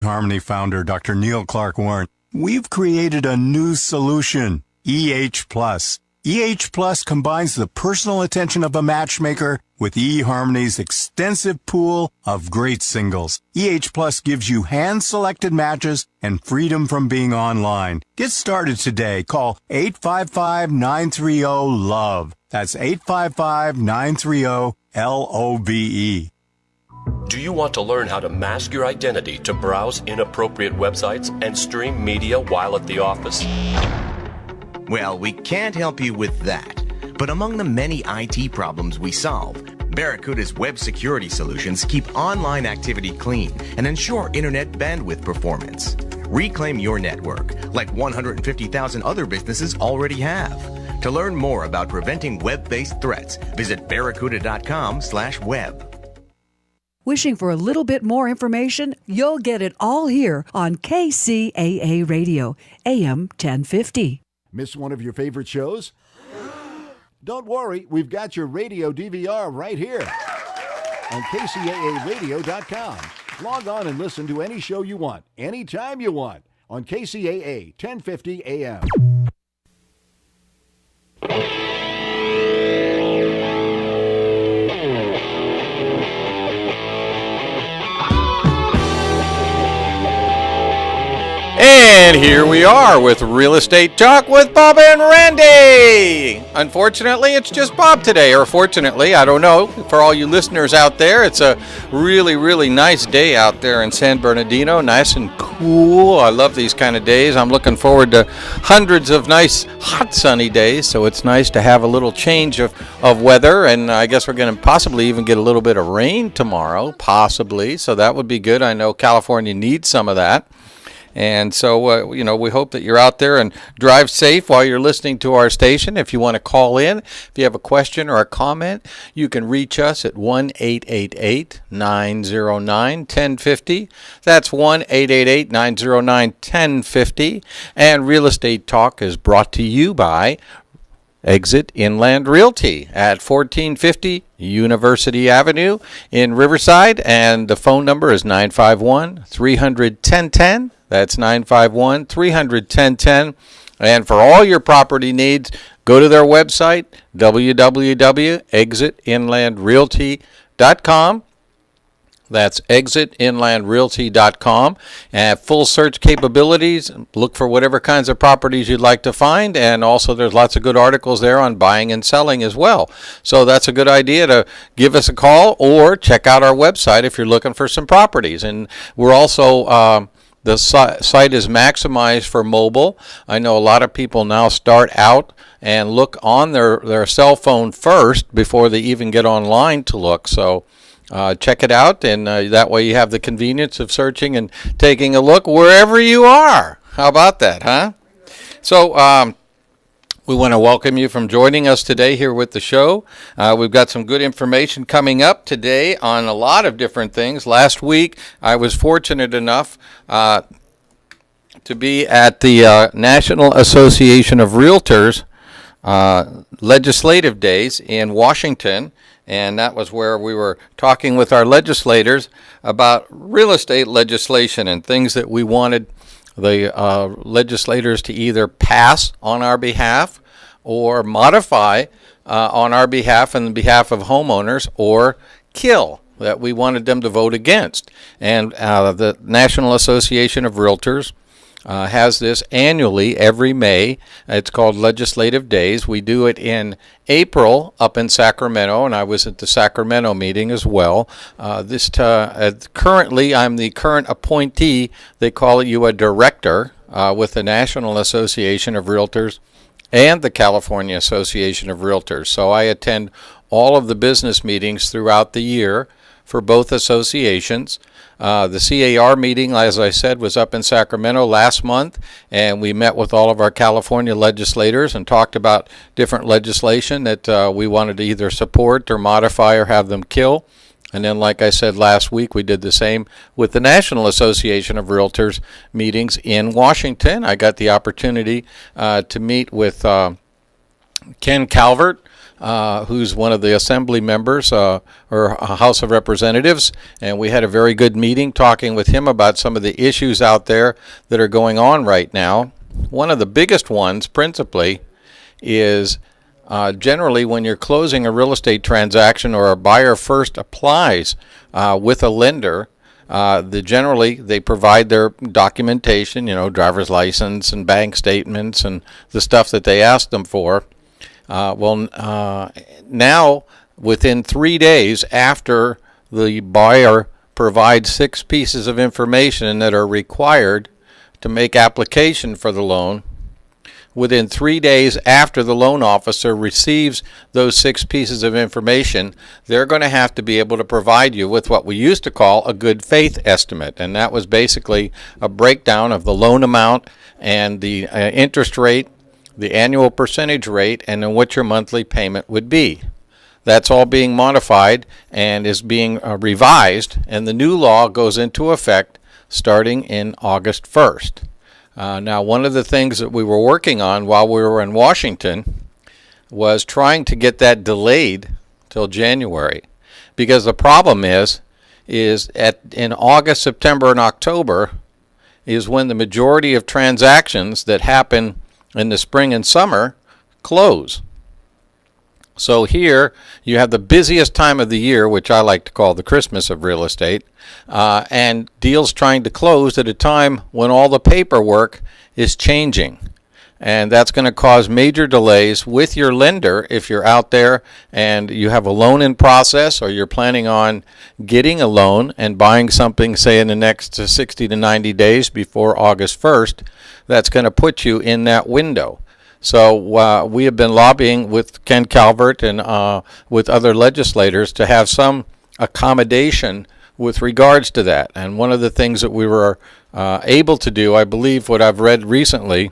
Harmony founder Dr. Neil Clark Warren, we've created a new solution, EH Plus. EH Plus combines the personal attention of a matchmaker with eHarmony's extensive pool of great singles. EH Plus gives you hand-selected matches and freedom from being online. Get started today. Call 855-930-LOVE. That's 855-930-LOVE. Do you want to learn how to mask your identity to browse inappropriate websites and stream media while at the office? Well, we can't help you with that. But among the many IT problems we solve, Barracuda's web security solutions keep online activity clean and ensure internet bandwidth performance. Reclaim your network, like 150,000 other businesses already have. To learn more about preventing web-based threats, visit barracuda.com/web. Wishing for a little bit more information? You'll get it all here on KCAA Radio, AM 1050. Miss one of your favorite shows? Don't worry, we've got your radio DVR right here on KCAAradio.com. Log on and listen to any show you want, anytime you want, on KCAA 1050 AM. And here we are with Real Estate Talk with Bob and Randy. Unfortunately, it's just Bob today, or fortunately, I don't know. For all you listeners out there, it's a really, really nice day out there in San Bernardino. Nice and cool. I love these kind of days. I'm looking forward to hundreds of nice, hot, sunny days, so it's nice to have a little change of weather, and I guess we're going to possibly even get a little bit of rain tomorrow, possibly, so that would be good. I know California needs some of that. And so, we hope that you're out there and drive safe while you're listening to our station. If you want to call in, if you have a question or a comment, you can reach us at 1-888-909-1050. That's 1-888-909-1050. And Real Estate Talk is brought to you by Exit Inland Realty at 1450 University Avenue in Riverside. And the phone number is 951-300-1010. That's 951-300-1010. And for all your property needs, go to their website, www.exitinlandrealty.com. That's exitinlandrealty.com. And full search capabilities. Look for whatever kinds of properties you'd like to find. And also there's lots of good articles there on buying and selling as well. So that's a good idea to give us a call or check out our website if you're looking for some properties. And we're also... the site is maximized for mobile. I know a lot of people now start out and look on their cell phone first before they even get online to look. So check it out, and that way you have the convenience of searching and taking a look wherever you are. How about that, huh? So we want to welcome you from joining us today here with the show. We've got some good information coming up today on a lot of different things. Last week, I was fortunate enough to be at the National Association of Realtors Legislative Days in Washington, and that was where we were talking with our legislators about real estate legislation and things that we wanted the legislators to either pass on our behalf or modify on our behalf and the behalf of homeowners, or kill, that we wanted them to vote against. And the National Association of Realtors has this annually every May. It's called Legislative Days. We do it in April up in Sacramento, and I was at the Sacramento meeting as well. Currently, I'm the current appointee. They call you a director with the National Association of Realtors and the California Association of Realtors. So I attend all of the business meetings throughout the year for both associations. The CAR meeting, as I said, was up in Sacramento last month, and we met with all of our California legislators and talked about different legislation that we wanted to either support or modify or have them kill. And then, like I said last week, we did the same with the National Association of Realtors meetings in Washington. I got the opportunity to meet with Ken Calvert, who's one of the assembly members or House of Representatives, and we had a very good meeting talking with him about some of the issues out there that are going on right now. One of the biggest ones, principally, is generally when you're closing a real estate transaction or a buyer first applies with a lender, generally they provide their documentation, driver's license and bank statements and the stuff that they ask them for. Now, within 3 days after the buyer provides 6 pieces of information that are required to make application for the loan, within 3 days after the loan officer receives those 6 pieces of information, they're going to have to be able to provide you with what we used to call a good faith estimate. And that was basically a breakdown of the loan amount and the interest rate, the annual percentage rate, and then what your monthly payment would be. That's all being modified and is being revised, and the new law goes into effect starting in August 1st. Now, one of the things that we were working on while we were in Washington was trying to get that delayed till January, because the problem is in August, September, and October is when the majority of transactions that happen in the spring and summer close. So here you have the busiest time of the year, which I like to call the Christmas of real estate, and deals trying to close at a time when all the paperwork is changing. And that's going to cause major delays with your lender if you're out there and you have a loan in process, or you're planning on getting a loan and buying something, say, in the next 60 to 90 days before August 1st. That's going to put you in that window. So we have been lobbying with Ken Calvert and with other legislators to have some accommodation with regards to that. And one of the things that we were able to do, I believe what I've read recently,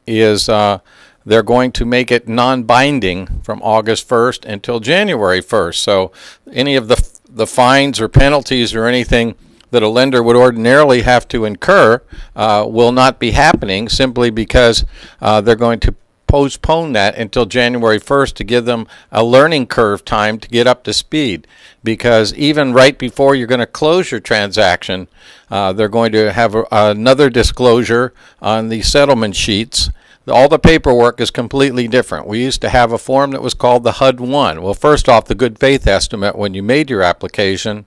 is they're going to make it non-binding from August 1st until January 1st. So any of the fines or penalties or anything that a lender would ordinarily have to incur will not be happening, simply because they're going to postpone that until January 1st to give them a learning curve time to get up to speed. Because even right before you're going to close your transaction, they're going to have another disclosure on the settlement sheets. All the paperwork is completely different. We used to have a form that was called the HUD-1. Well, first off, the good faith estimate when you made your application,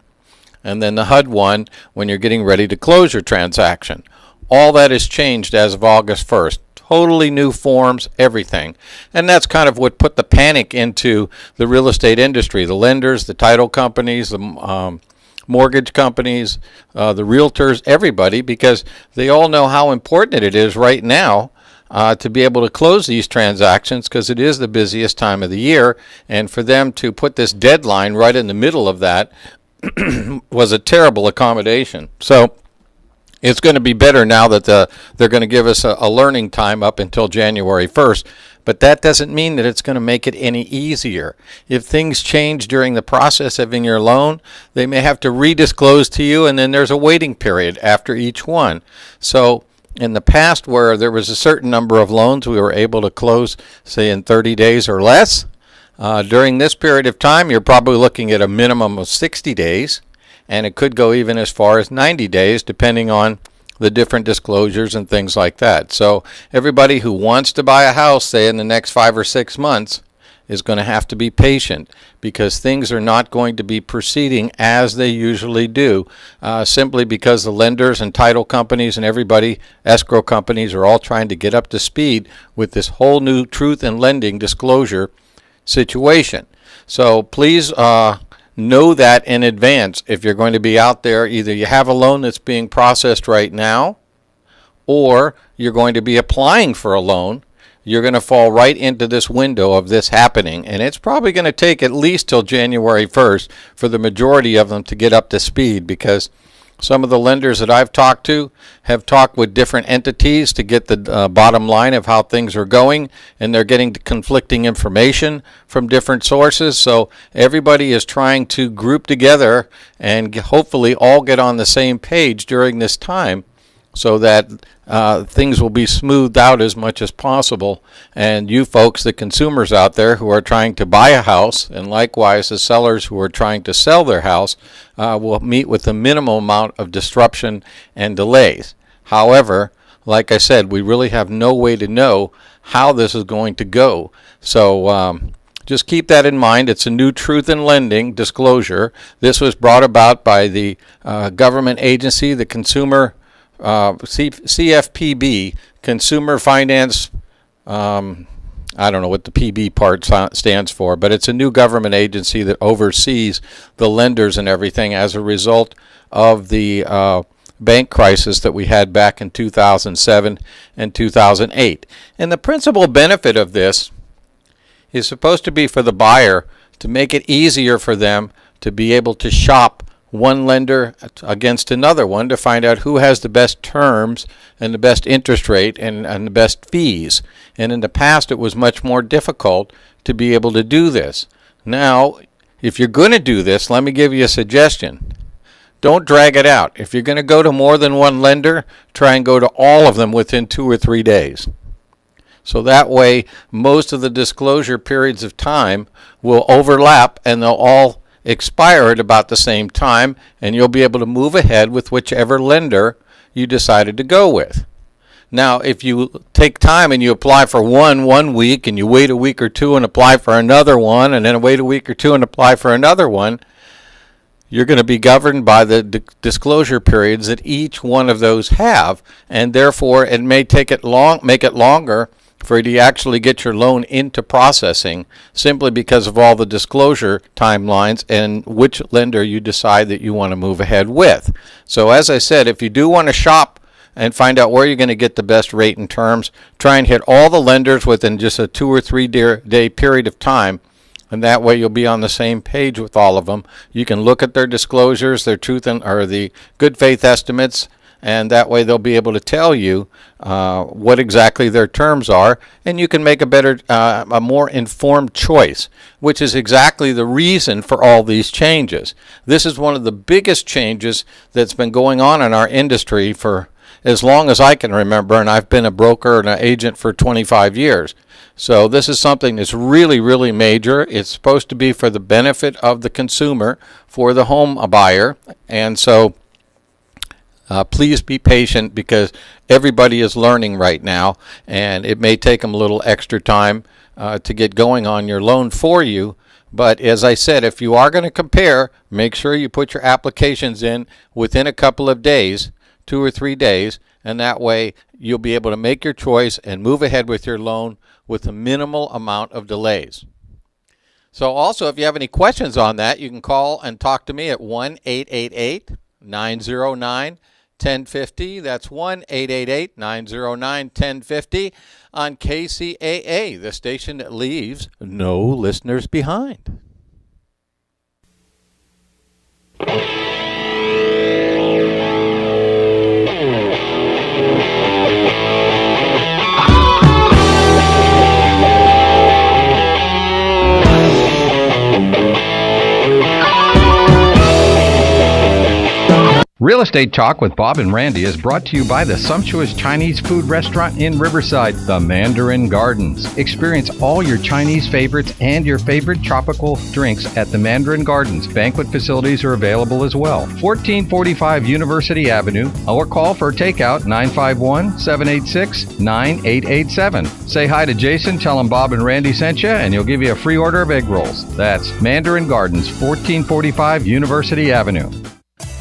and then the HUD-1 when you're getting ready to close your transaction. All that has changed as of August 1st. Totally new forms, everything. And that's kind of what put the panic into the real estate industry. The lenders, the title companies, the mortgage companies, the realtors, everybody, because they all know how important it is right now to be able to close these transactions, because it is the busiest time of the year. And for them to put this deadline right in the middle of that was a terrible accommodation. So it's going to be better now that they're going to give us a learning time up until January 1st. But that doesn't mean that it's going to make it any easier. If things change during the process of your loan, they may have to redisclose to you, and then there's a waiting period after each one. So in the past, where there was a certain number of loans we were able to close, say, in 30 days or less, during this period of time, you're probably looking at a minimum of 60 days, and it could go even as far as 90 days, depending on the different disclosures and things like that. So everybody who wants to buy a house, say, in the next 5 or 6 months, is going to have to be patient, because things are not going to be proceeding as they usually do, simply because the lenders and title companies and everybody, escrow companies, are all trying to get up to speed with this whole new truth in lending disclosure situation. So please know that in advance. If you're going to be out there, either you have a loan that's being processed right now, or you're going to be applying for a loan, you're going to fall right into this window of this happening. And it's probably going to take at least till January 1st for the majority of them to get up to speed, because some of the lenders that I've talked to have talked with different entities to get the bottom line of how things are going, and they're getting conflicting information from different sources. So everybody is trying to group together and hopefully all get on the same page during this time so that things will be smoothed out as much as possible. And you folks, the consumers out there who are trying to buy a house, and likewise the sellers who are trying to sell their house, will meet with the minimal amount of disruption and delays. However, like I said, we really have no way to know how this is going to go. So just keep that in mind. It's a new truth in lending disclosure. This was brought about by the government agency, the Consumer CFPB, Consumer Finance. I don't know what the PB part stands for, but it's a new government agency that oversees the lenders and everything as a result of the bank crisis that we had back in 2007 and 2008. And the principal benefit of this is supposed to be for the buyer to make it easier for them to be able to shop one lender against another one to find out who has the best terms and the best interest rate and the best fees. And in the past, it was much more difficult to be able to do this. Now, if you're going to do this, let me give you a suggestion. Don't drag it out. If you're going to go to more than one lender, try and go to all of them within 2 or 3 days. So that way, most of the disclosure periods of time will overlap and they'll all expire at about the same time, and you'll be able to move ahead with whichever lender you decided to go with. Now, if you take time and you apply for one week and you wait a week or two and apply for another one and then wait a week or two and apply for another one, you're going to be governed by the disclosure periods that each one of those have, and therefore it may make it longer for you to actually get your loan into processing simply because of all the disclosure timelines and which lender you decide that you want to move ahead with. So as I said, if you do want to shop and find out where you're going to get the best rate and terms, try and hit all the lenders within just a 2 or 3 day period of time, and that way you'll be on the same page with all of them. You can look at their disclosures, their truth or the good faith estimates, and that way they'll be able to tell you what exactly their terms are, and you can make a more informed choice, which is exactly the reason for all these changes. This is one of the biggest changes that's been going on in our industry for as long as I can remember, and I've been a broker and an agent for 25 years. So this is something that's really, really major. It's supposed to be for the benefit of the consumer, for the home buyer, and so please be patient because everybody is learning right now, and it may take them a little extra time to get going on your loan for you. But as I said, if you are going to compare, make sure you put your applications in within a couple of days, 2 or 3 days, and that way you'll be able to make your choice and move ahead with your loan with a minimal amount of delays. So also, if you have any questions on that, you can call and talk to me at 1-888-909-1050. That's 1-888-909-1050 on KCAA, the station that leaves no listeners behind. Real Estate Talk with Bob and Randy is brought to you by the sumptuous Chinese food restaurant in Riverside, the Mandarin Gardens. Experience all your Chinese favorites and your favorite tropical drinks at the Mandarin Gardens. Banquet facilities are available as well. 1445 University Avenue, or call for takeout 951-786-9887. Say hi to Jason, tell him Bob and Randy sent you, and he'll give you a free order of egg rolls. That's Mandarin Gardens, 1445 University Avenue.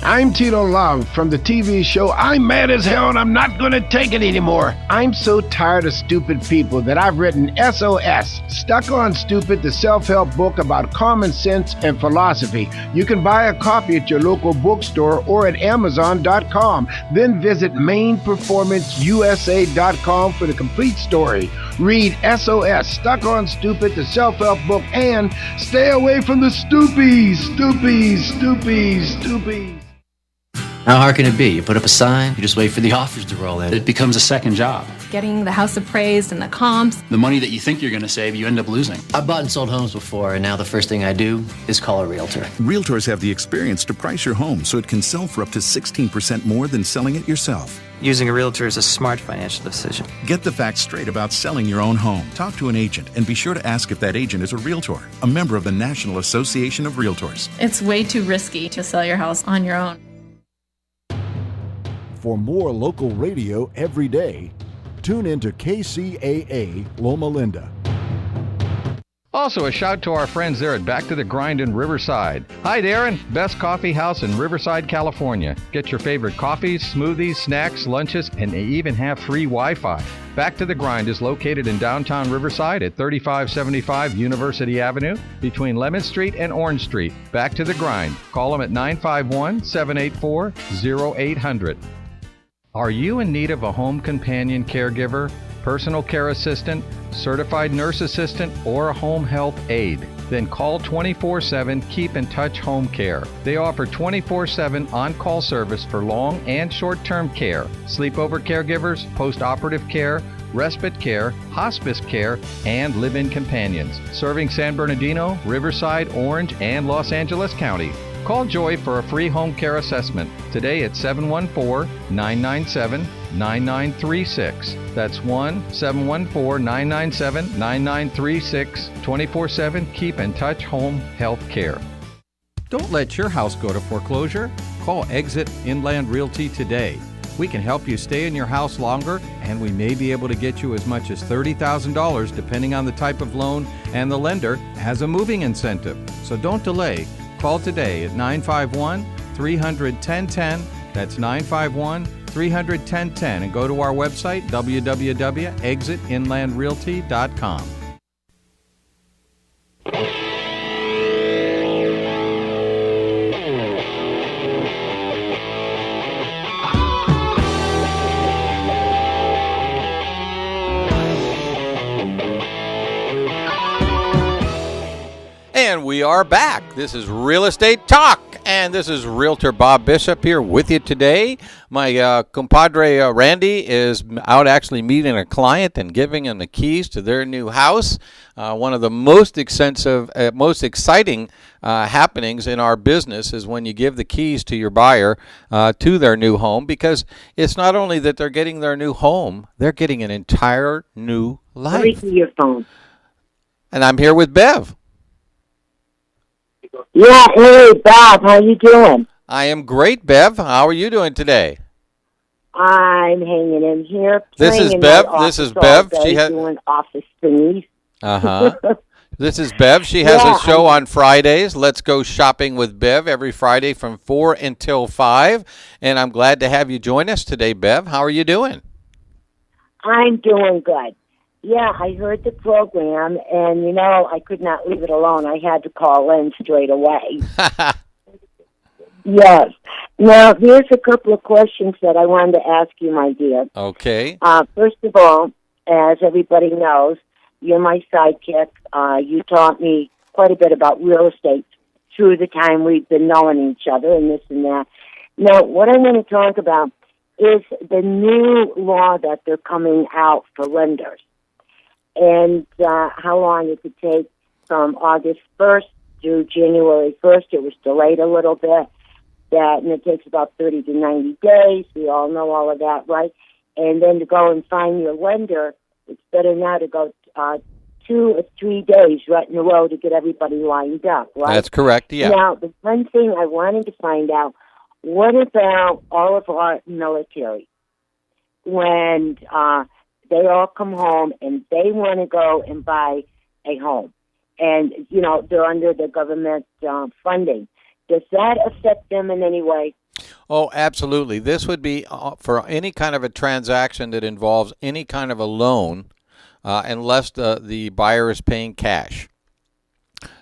I'm Tito Love from the TV show I'm Mad as Hell and I'm Not Gonna Take It Anymore. I'm so tired of stupid people that I've written SOS, Stuck on Stupid, the self-help book about common sense and philosophy. You can buy a copy at your local bookstore or at Amazon.com. Then visit MainPerformanceUSA.com for the complete story. Read SOS, Stuck on Stupid, the self-help book, and stay away from the stoopies. How hard can it be? You put up a sign, you just wait for the offers to roll in. It becomes a second job. getting the house appraised and the comps. The money that you think you're going to save, you end up losing. I've bought and sold homes before, and now the first thing I do is call a realtor. Realtors have the experience to price your home so it can sell for up to 16% more than selling it yourself. Using a realtor is a smart financial decision. Get the facts straight about selling your own home. Talk to an agent and be sure to ask if that agent is a realtor, a member of the National Association of Realtors. It's way too risky to sell your house on your own. For more local radio every day, tune into KCAA Loma Linda. Also, a shout to our friends there at Back to the Grind in Riverside. Hi, Darren. Best coffee house in Riverside, California. Get your favorite coffees, smoothies, snacks, lunches, and they even have free Wi-Fi. Back to the Grind is located in downtown Riverside at 3575 University Avenue between Lemon Street and Orange Street. Back to the Grind. Call them at 951-784-0800. Are you in need of a home companion caregiver, personal care assistant, certified nurse assistant, or a home health aide? Then call 24/7 Keep in Touch Home Care. They offer 24/7 on-call service for long and short-term care, sleepover caregivers, post-operative care, respite care, hospice care, and live-in companions, serving San Bernardino, Riverside, Orange, and Los Angeles County. Call Joy for a free home care assessment today at 714-997-9936. That's 1-714-997-9936. 24/7 Keep in Touch Home Health Care. Don't let your house go to foreclosure. Call Exit Inland Realty today. We can help you stay in your house longer, and we may be able to get you as much as $30,000 depending on the type of loan and the lender as a moving incentive. So don't delay. Call today at 951-300-1010. That's 951-300-1010. And go to our website, www.exitinlandrealty.com. And we are back. This is Real Estate Talk, and this is Realtor Bob Bishop here with you today. My compadre Randy is out actually meeting a client and giving him the keys to their new house. One of the most exciting happenings in our business is when you give the keys to your buyer to their new home, because it's not only that they're getting their new home, they're getting an entire new life. To your phone. And I'm here with Bev. Yeah, hey, Bob, how you doing? I am great, Bev. How are you doing today? I'm hanging in here. This is Bev. This is Bev. She has doing office thingies. This is Bev. She has a show on Fridays. Let's Go Shopping with Bev every Friday from 4 until 5. And I'm glad to have you join us today, Bev. How are you doing? I'm doing good. Yeah, I heard the program, and, you know, I could not leave it alone. I had to call in straight away. Yes. Now, here's a couple of questions that I wanted to ask you, my dear. Okay. First of all, as everybody knows, you're my sidekick. You taught me quite a bit about real estate through the time we've been knowing each other and this and that. Now, what I'm going to talk about is the new law that they're coming out for lenders. And how long it could take from August 1st through January 1st. It was delayed a little bit. And it takes about 30 to 90 days. We all know all of that, right? And then to go and find your lender, it's better now to go 2 or 3 days right in a row to get everybody lined up, right? That's correct, yeah. Now, the one thing I wanted to find out, what about all of our military? When they all come home and they want to go and buy a home. And, you know, they're under the government funding. Does that affect them in any way? Oh, absolutely. This would be for any kind of a transaction that involves any kind of a loan, unless the buyer is paying cash.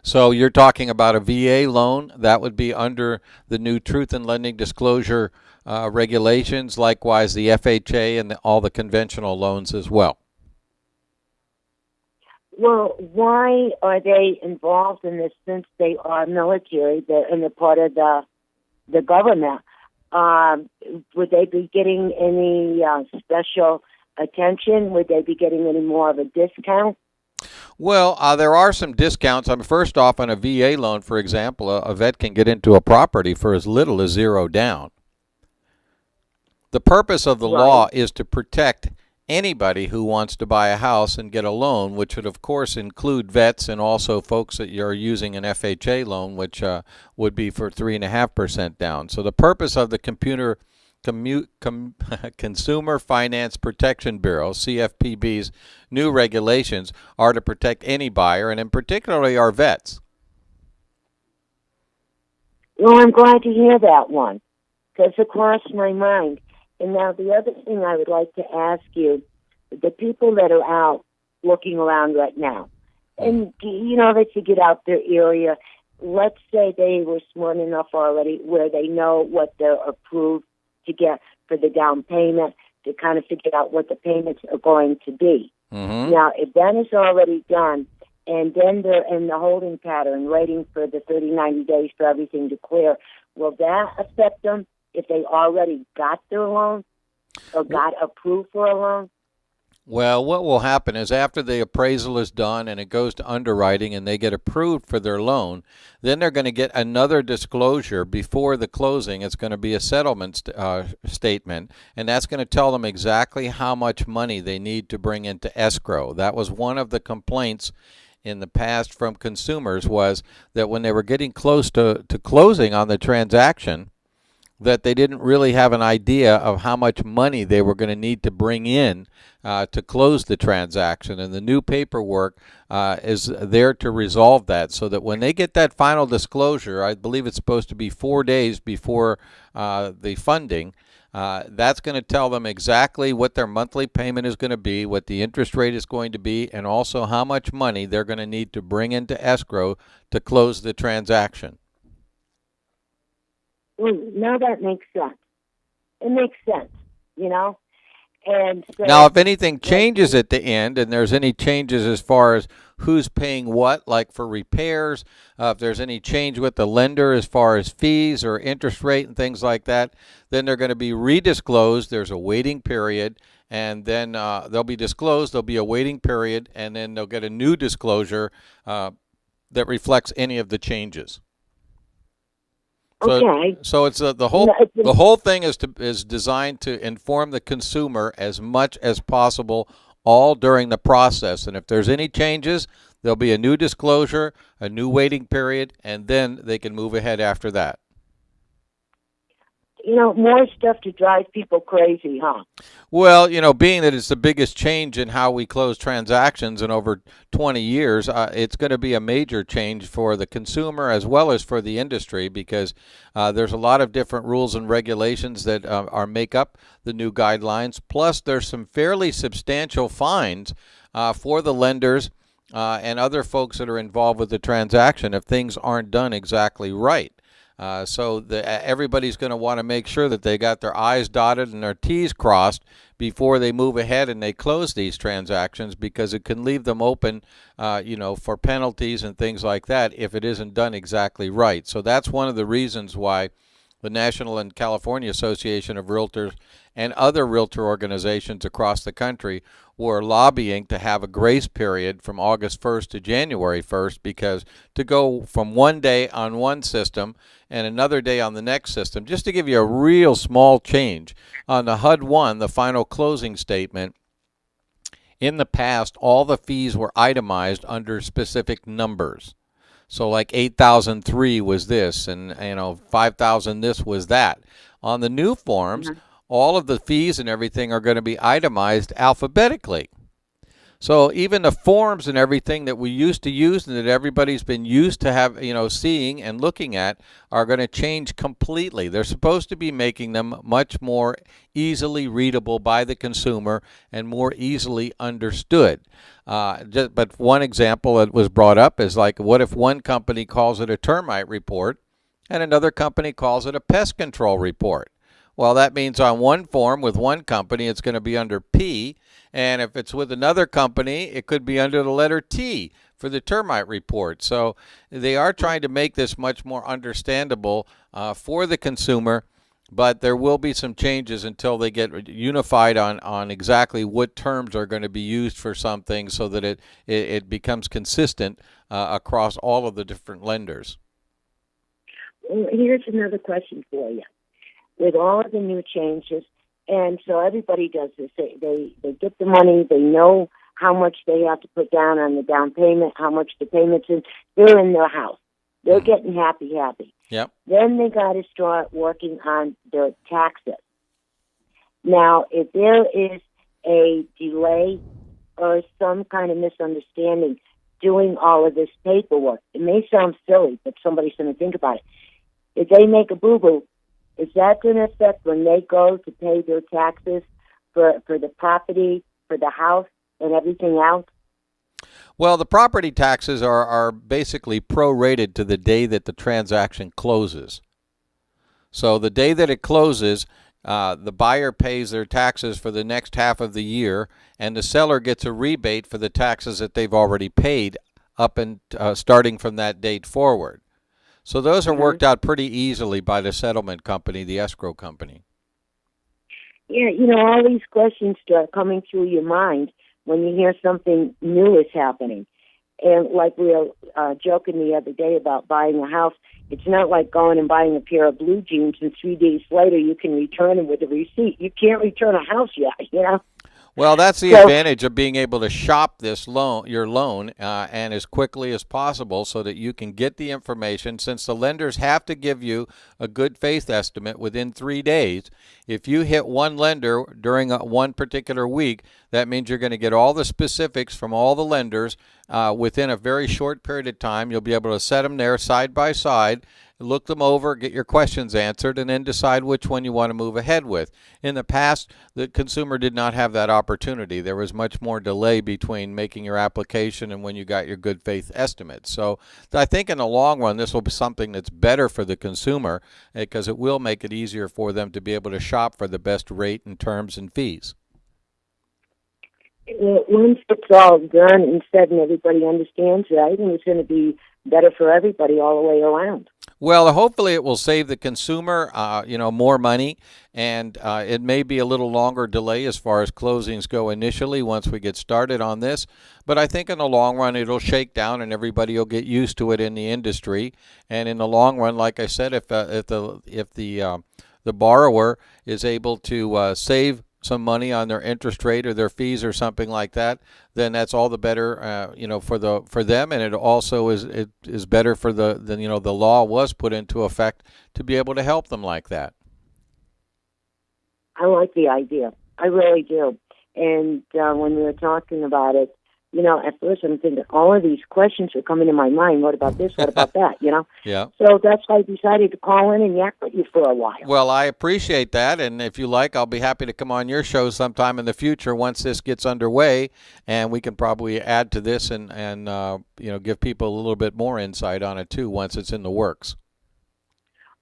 So you're talking about a VA loan. That would be under the new Truth in Lending Disclosure regulations, likewise the FHA and all the conventional loans as well. Well, why are they involved in this since they are military and they're part of the government? Would they be getting any special attention? Would they be getting any more of a discount? Well, there are some discounts. I mean, first off, on a VA loan, for example, a vet can get into a property for as little as $0 down. The purpose of the law is to protect anybody who wants to buy a house and get a loan, which would, of course, include vets and also folks that are using an FHA loan, which would be for 3.5% down. So the purpose of the Consumer Finance Protection Bureau, CFPB's new regulations are to protect any buyer, and in particularly our vets. Well, I'm glad to hear that one, because it crossed my mind. And now the other thing I would like to ask you, the people that are out looking around right now, and, you know, they should get out their area. Let's say they were smart enough already where they know what they're approved to get for the down payment, to kind of figure out what the payments are going to be. Mm-hmm. Now, if that is already done, and then they're in the holding pattern waiting for the 30, 90 days for everything to clear, will that affect them if they already got their loan or got approved for a loan? Well, what will happen is after the appraisal is done and it goes to underwriting and they get approved for their loan, then they're going to get another disclosure before the closing. It's going to be a settlement statement, and that's going to tell them exactly how much money they need to bring into escrow. That was one of the complaints in the past from consumers, was that when they were getting close to closing on the transaction, that they didn't really have an idea of how much money they were going to need to bring in to close the transaction. And the new paperwork is there to resolve that, so that when they get that final disclosure, I believe it's supposed to be 4 days before the funding, that's going to tell them exactly what their monthly payment is going to be, what the interest rate is going to be, and also how much money they're going to need to bring into escrow to close the transaction. Well, now that makes sense. It makes sense, you know? And so, now, if anything changes at the end, and there's any changes as far as who's paying what, like for repairs, if there's any change with the lender as far as fees or interest rate and things like that, then they're going to be redisclosed. There's a waiting period, and then they'll be disclosed. There'll be a waiting period, and then they'll get a new disclosure that reflects any of the changes. So, okay. So it's the whole thing is designed to inform the consumer as much as possible all during the process. And if there's any changes, there'll be a new disclosure, a new waiting period, and then they can move ahead after that. You know, more stuff to drive people crazy, huh? Well, you know, being that it's the biggest change in how we close transactions in over 20 years, it's going to be a major change for the consumer as well as for the industry, because there's a lot of different rules and regulations that make up the new guidelines. Plus, there's some fairly substantial fines for the lenders and other folks that are involved with the transaction if things aren't done exactly right. So everybody's going to want to make sure that they got their I's dotted and their T's crossed before they move ahead and they close these transactions, because it can leave them open, for penalties and things like that if it isn't done exactly right. So that's one of the reasons why the National and California Association of Realtors and other realtor organizations across the country were lobbying to have a grace period from August 1st to January 1st, because to go from one day on one system and another day on the next system, just to give you a real small change, on the HUD-1, the final closing statement, in the past, all the fees were itemized under specific numbers. So like 8,003 was this, and 5,000 this was that. On the new forms, all of the fees and everything are going to be itemized alphabetically. So even the forms and everything that we used to use and that everybody's been used to have, seeing and looking at are going to change completely. They're supposed to be making them much more easily readable by the consumer and more easily understood. But one example that was brought up is like, what if one company calls it a termite report and another company calls it a pest control report? Well, that means on one form with one company, it's going to be under P, and if it's with another company, it could be under the letter T for the termite report. So they are trying to make this much more understandable for the consumer, but there will be some changes until they get unified on exactly what terms are going to be used for something so that it becomes consistent across all of the different lenders. Well, here's another question for you. With all of the new changes, and so everybody does this, they get the money, they know how much they have to put down on the down payment, how much the payment's in, they're in their house. They're getting happy. Yep. Then they got to start working on their taxes. Now, if there is a delay or some kind of misunderstanding doing all of this paperwork, it may sound silly, but somebody's going to think about it. If they make a boo-boo, is that going to affect when they go to pay their taxes for the property, for the house, and everything else? Well, the property taxes are basically prorated to the day that the transaction closes. So the day that it closes, the buyer pays their taxes for the next half of the year, and the seller gets a rebate for the taxes that they've already paid up and starting from that date forward. So those are worked out pretty easily by the settlement company, the escrow company. Yeah, all these questions start coming through your mind when you hear something new is happening. And like we were joking the other day about buying a house, it's not like going and buying a pair of blue jeans and 3 days later you can return them with a receipt. You can't return a house yet, Well, that's the advantage of being able to shop your loan, and as quickly as possible so that you can get the information. Since the lenders have to give you a good faith estimate within 3 days, if you hit one lender during one particular week, that means you're going to get all the specifics from all the lenders within a very short period of time. You'll be able to set them there side by side, look them over, get your questions answered, and then decide which one you want to move ahead with. In the past, the consumer did not have that opportunity. There was much more delay between making your application and when you got your good faith estimate. So I think in the long run, this will be something that's better for the consumer because it will make it easier for them to be able to shop for the best rate and terms and fees. Once it's all done and said and everybody understands it, I think it's going to be better for everybody all the way around. Well, hopefully it will save the consumer, more money, and it may be a little longer delay as far as closings go initially once we get started on this. But I think in the long run it'll shake down and everybody will get used to it in the industry. And in the long run, like I said, if the borrower is able to save some money on their interest rate or their fees or something like that, then that's all the better, for them, and it also is better for the law was put into effect to be able to help them like that. I like the idea. I really do. And when we were talking about it, at first I'm thinking all of these questions are coming to my mind. What about this? What about that? Yeah. So that's why I decided to call in and yak with you for a while. Well, I appreciate that, and if you like, I'll be happy to come on your show sometime in the future once this gets underway, and we can probably add to this and give people a little bit more insight on it too once it's in the works.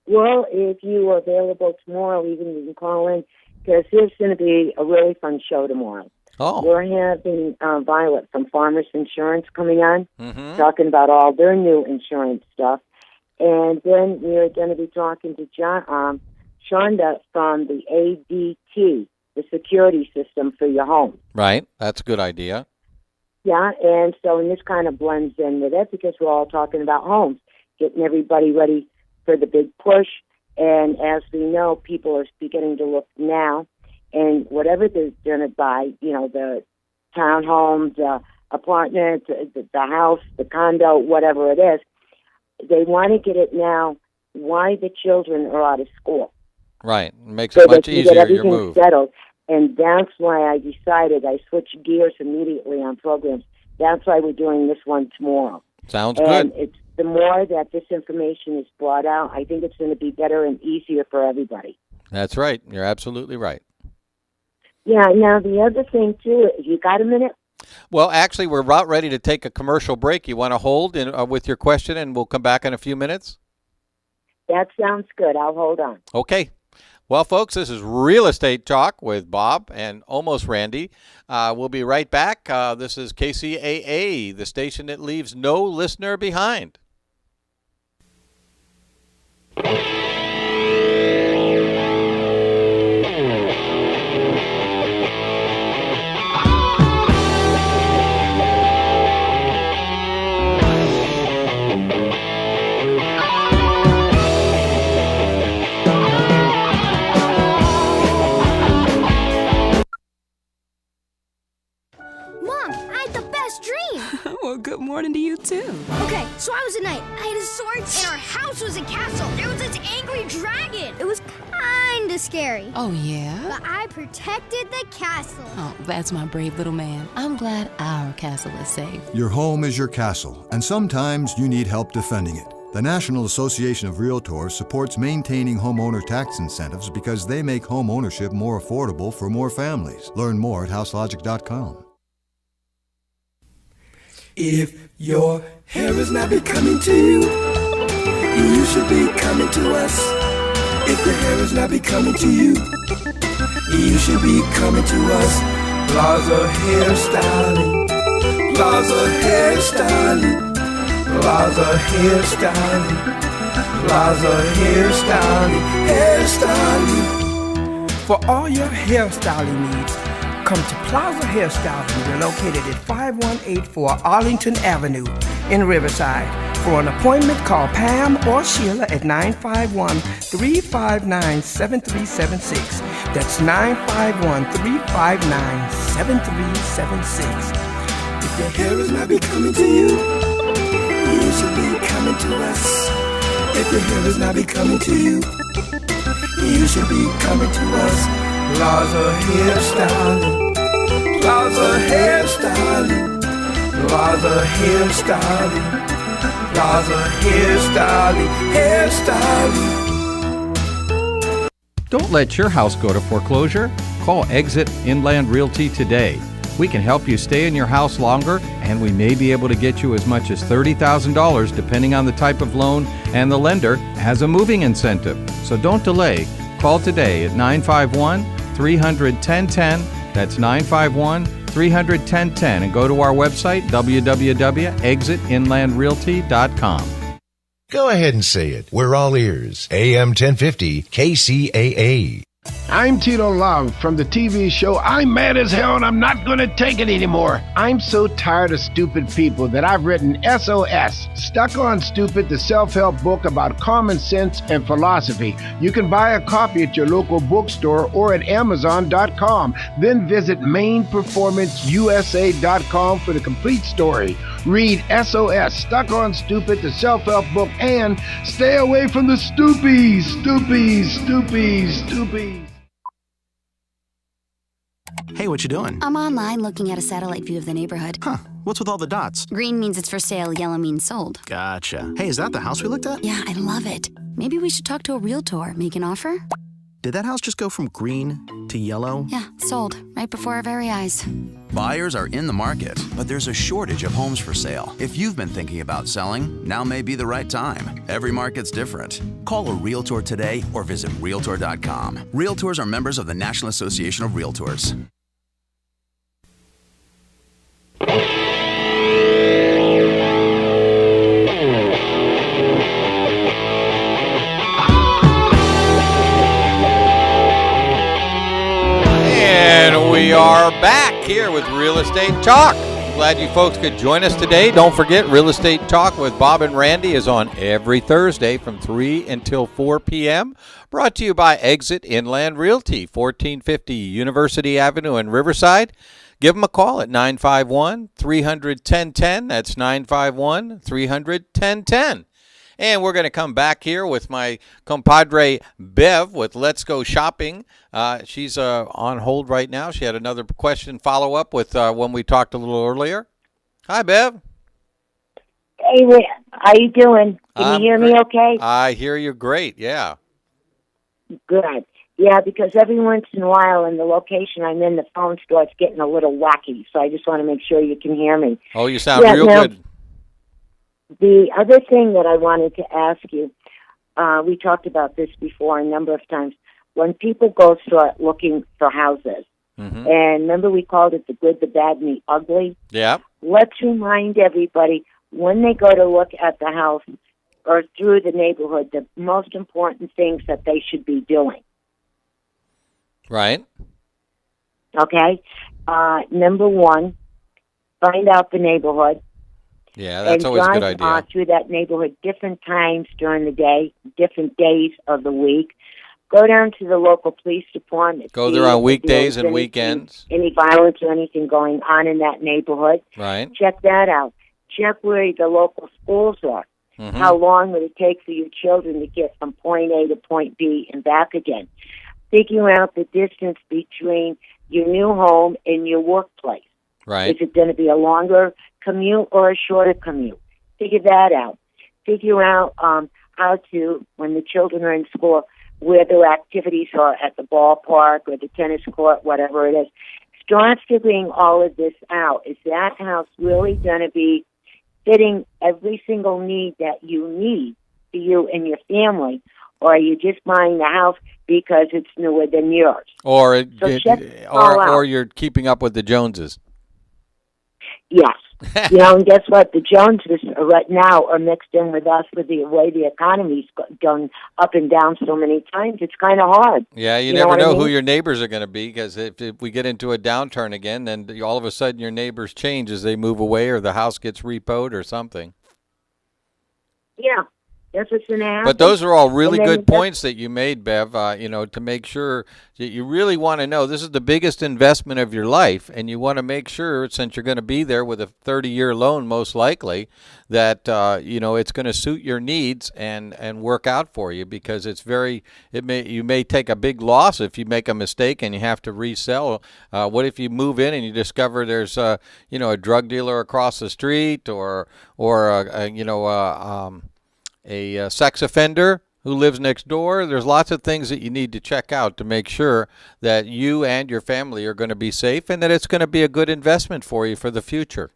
Well, if you are available tomorrow, even you can call in because there's going to be a really fun show tomorrow. Oh. We're having Violet from Farmers Insurance coming on, talking about all their new insurance stuff. And then we're going to be talking to Shonda from the ADT, the security system for your home. Right. That's a good idea. Yeah, and this kind of blends in with it because we're all talking about homes, getting everybody ready for the big push. And as we know, people are beginning to look now. And whatever they're going to buy, the townhome, the apartment, the house, the condo, whatever it is, they want to get it now while the children are out of school. Right. It makes it much easier, your move. Settled. And that's why I decided I switched gears immediately on programs. That's why we're doing this one tomorrow. Sounds and good. It's the more that this information is brought out, I think it's going to be better and easier for everybody. That's right. You're absolutely right. Yeah, now the other thing, too, you got a minute? Well, actually, we're about ready to take a commercial break. You want to hold with your question, and we'll come back in a few minutes? That sounds good. I'll hold on. Okay. Well, folks, this is Real Estate Talk with Bob and almost Randy. We'll be right back. This is KCAA, the station that leaves no listener behind. Well, good morning to you, too. Okay, so I was a knight. I had a sword, and our house was a castle. There was this angry dragon. It was kind of scary. Oh, yeah? But I protected the castle. Oh, that's my brave little man. I'm glad our castle is safe. Your home is your castle, and sometimes you need help defending it. The National Association of Realtors supports maintaining homeowner tax incentives because they make home ownership more affordable for more families. Learn more at houselogic.com. If your hair is not becoming to you, you should be coming to us. If your hair is not becoming to you, you should be coming to us. Plaza Hairstyling, Plaza Hairstyling, Plaza Hairstyling, Plaza Hairstyling, hairstyling. For all your hairstyling needs, come to Plaza Hairstyling. We're located at 5184 Arlington Avenue in Riverside. For an appointment, call Pam or Sheila at 951-359-7376. That's 951-359-7376. If your hair is not becoming to you, you should be coming to us. If your hair is not becoming to you, you should be coming to us. Plaza Hairstyling, Plaza Hairstyling, Plaza Hairstyling, Plaza Hairstyling, hairstyling. Don't let your house go to foreclosure. Call Exit Inland Realty today. We can help you stay in your house longer, and we may be able to get you as much as $30,000 depending on the type of loan, and the lender has a moving incentive. So don't delay. Call today at 951-300-1010. That's 951-300-1010, and go to our website, www.exitinlandrealty.com. Go ahead and say it. We're all ears. AM 1050 KCAA. I'm Tito Love from the TV show I'm Mad as Hell and I'm Not Gonna Take It Anymore. I'm so tired of stupid people that I've written SOS, Stuck on Stupid, the self-help book about common sense and philosophy. You can buy a copy at your local bookstore or at Amazon.com. Then visit MainPerformanceUSA.com for the complete story. Read SOS, Stuck on Stupid, the self-help book, and stay away from the stoopies, stoopies, stoopies, stoopies. Hey, what you doing? I'm online looking at a satellite view of the neighborhood. Huh. What's with all the dots? Green means it's for sale, yellow means sold. Gotcha. Hey, is that the house we looked at? Yeah, I love it. Maybe we should talk to a realtor, make an offer? Did that house just go from green to yellow? Yeah, sold. Right before our very eyes. Buyers are in the market, but there's a shortage of homes for sale. If you've been thinking about selling, now may be the right time. Every market's different. Call a Realtor today or visit Realtor.com. Realtors are members of the National Association of Realtors. And we are back here with Real Estate Talk. Glad you folks could join us today. Don't forget, Real Estate Talk with Bob and Randy is on every Thursday from 3 until 4 p.m. Brought to you by Exit Inland Realty, 1450 University Avenue in Riverside. Give them a call at 951-300-1010. That's 951-300-1010. And we're going to come back here with my compadre Bev with Let's Go Shopping. She's on hold right now. She had another question follow-up with when we talked a little earlier. Hi, Bev. Hey, how you doing? Can you hear me okay? I hear you great, yeah. Good. Yeah, because every once in a while in the location I'm in, the phone starts getting a little wacky, so I just want to make sure you can hear me. Oh, you sound real good. The other thing that I wanted to ask you, we talked about this before a number of times, when people go start looking for houses, and remember we called it the good, the bad, and the ugly? Yeah. Let's remind everybody, when they go to look at the house or through the neighborhood, the most important things that they should be doing. Right. Okay? Number one, find out the neighborhood. Yeah, that's always a good idea. And drive through that neighborhood different times during the day, different days of the week. Go down to the local police department. Go there on weekdays and weekends. Any violence or anything going on in that neighborhood. Right. Check that out. check where the local schools are. Mm-hmm. How long would it take for your children to get from point A to point B and back again? Figure out the distance between your new home and your workplace. Right. Is it going to be a longer commute or a shorter commute? Figure that out. Figure out how to, when the children are in school, where their activities are at the ballpark or the tennis court, whatever it is. Start figuring all of this out. Is that house really going to be fitting every single need that you need for you and your family? Or are you just buying the house because it's newer than yours? Or out. you're keeping up with the Joneses. Yes. And guess what? The Joneses right now are mixed in with us with the way the economy's gone up and down so many times. It's kind of hard. Yeah, you never know who your neighbors are going to be, because if we get into a downturn again, then all of a sudden your neighbors change as they move away, or the house gets repoed or something. Yeah. That's what's going to happen. But those are all really good points that you made, Bev, to make sure that you really want to know this is the biggest investment of your life, and you want to make sure, since you're going to be there with a 30-year loan most likely, that, it's going to suit your needs and work out for you, because you may take a big loss if you make a mistake and you have to resell. What if you move in and you discover there's, a drug dealer across the street or a sex offender who lives next door? There's lots of things that you need to check out to make sure that you and your family are going to be safe and that it's going to be a good investment for you for the future.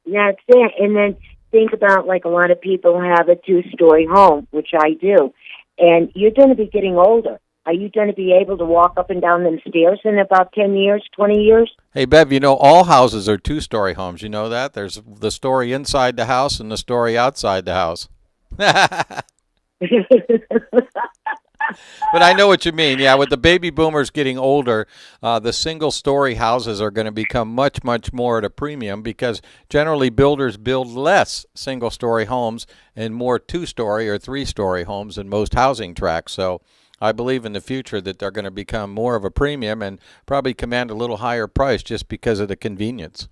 That's it. And then think about, like, a lot of people have a 2-story home, which I do, and you're going to be getting older. Are you going to be able to walk up and down them stairs in about 10 years, 20 years? Hey, Bev, all houses are 2-story homes. You know that? There's the story inside the house and the story outside the house. But I know what you mean. Yeah, with the baby boomers getting older, the single-story houses are going to become much, much more at a premium, because generally builders build less single-story homes and more 2-story or 3-story homes in most housing tracts. So I believe in the future that they're going to become more of a premium and probably command a little higher price just because of the convenience.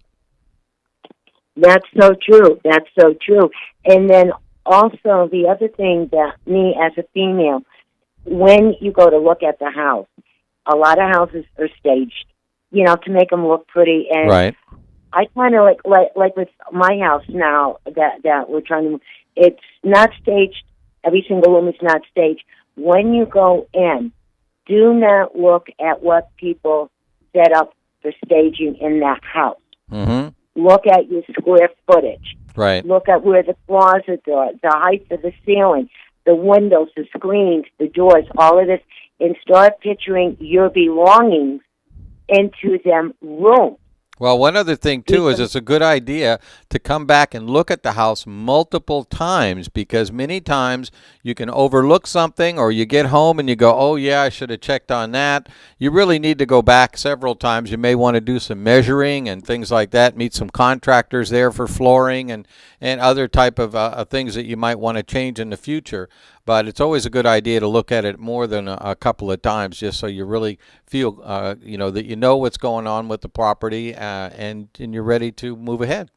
That's so true. That's so true. And then also the other thing that me as a female, when you go to look at the house, a lot of houses are staged, to make them look pretty. And right. I kind of like with my house now that we're trying to, it's not staged. Every single room is not staged. When you go in, do not look at what people set up for staging in that house. Mm-hmm. Look at your square footage. Right. Look at where the closets are, the height of the ceiling, the windows, the screens, the doors, all of this, and start picturing your belongings into them rooms. Well, one other thing, too, is it's a good idea to come back and look at the house multiple times, because many times you can overlook something, or you get home and you go, oh, yeah, I should have checked on that. You really need to go back several times. You may want to do some measuring and things like that, meet some contractors there for flooring and other type of things that you might want to change in the future. But it's always a good idea to look at it more than a couple of times, just so you really feel, that you know what's going on with the property and you're ready to move ahead.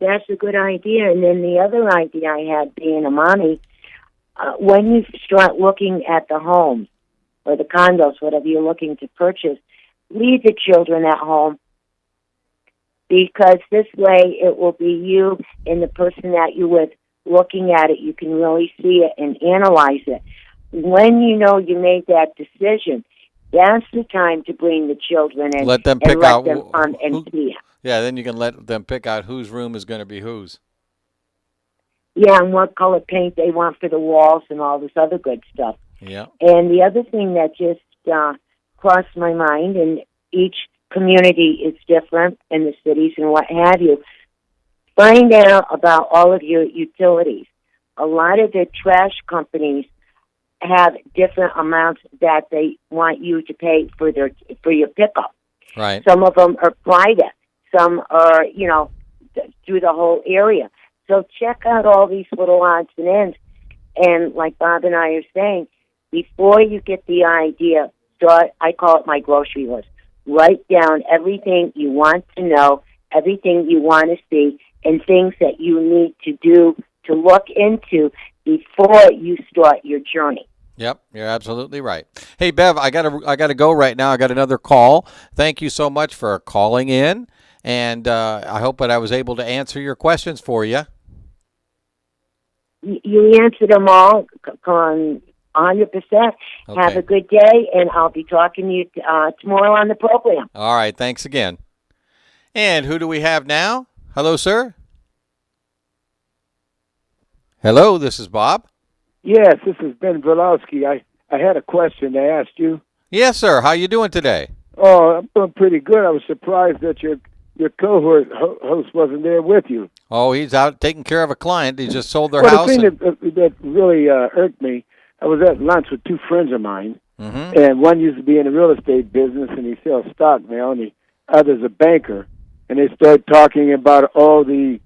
That's a good idea. And then the other idea I had, being a mommy, when you start looking at the homes or the condos, whatever you're looking to purchase, leave the children at home, because this way it will be you and the person that you're with looking at it. You can really see it and analyze it. When you know you made that decision, that's the time to bring the children in. Let them pick out them come and see it. Yeah, then you can let them pick out whose room is going to be whose. Yeah, and what color paint they want for the walls and all this other good stuff. Yeah. And the other thing that just crossed my mind, and each community is different in the cities and what have you, find out about all of your utilities. A lot of the trash companies have different amounts that they want you to pay for your pickup. Right. Some of them are private. Some are, through the whole area. So check out all these little odds and ends. And like Bob and I are saying, before you get the idea, I call it my grocery list. Write down everything you want to know everything you want to see and things that you need to do to look into before you start your journey. Yep, you're absolutely right. Hey, Bev, I gotta go right now. I got another call. Thank you so much for calling in, and I hope that I was able to answer your questions for you. You answered them all on 100%. Okay. Have a good day, and I'll be talking to you tomorrow on the program. All right, thanks again. And who do we have now? Hello, sir. Hello, this is Bob. Yes, this is Ben Verlowski. I had a question to ask you. Yes, sir. How you doing today? Oh, I'm doing pretty good. I was surprised that your co-host wasn't there with you. Oh, he's out taking care of a client. He just sold their Well, house. the thing that really irked me, I was at lunch with two friends of mine, and one used to be in the real estate business, and he sells stock now, and the other's a banker. And they started talking about all the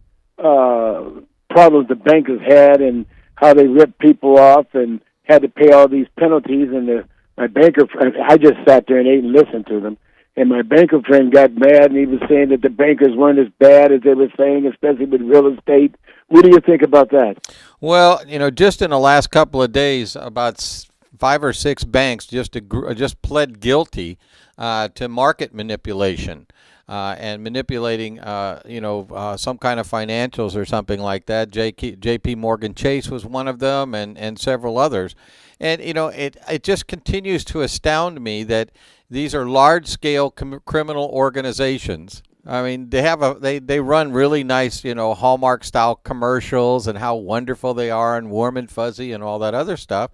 problems the bankers had and how they ripped people off and had to pay all these penalties. And my banker friend, I just sat there and ate and listened to them. And my banker friend got mad, and he was saying that the bankers weren't as bad as they were saying, especially with real estate. What do you think about that? Well, just in the last couple of days, about 5 or 6 banks just pled guilty to market manipulation. And manipulating, some kind of financials or something like that. J.P. Morgan Chase was one of them, and several others. And it just continues to astound me that these are large-scale criminal organizations. I mean, they run really nice, Hallmark-style commercials and how wonderful they are and warm and fuzzy and all that other stuff.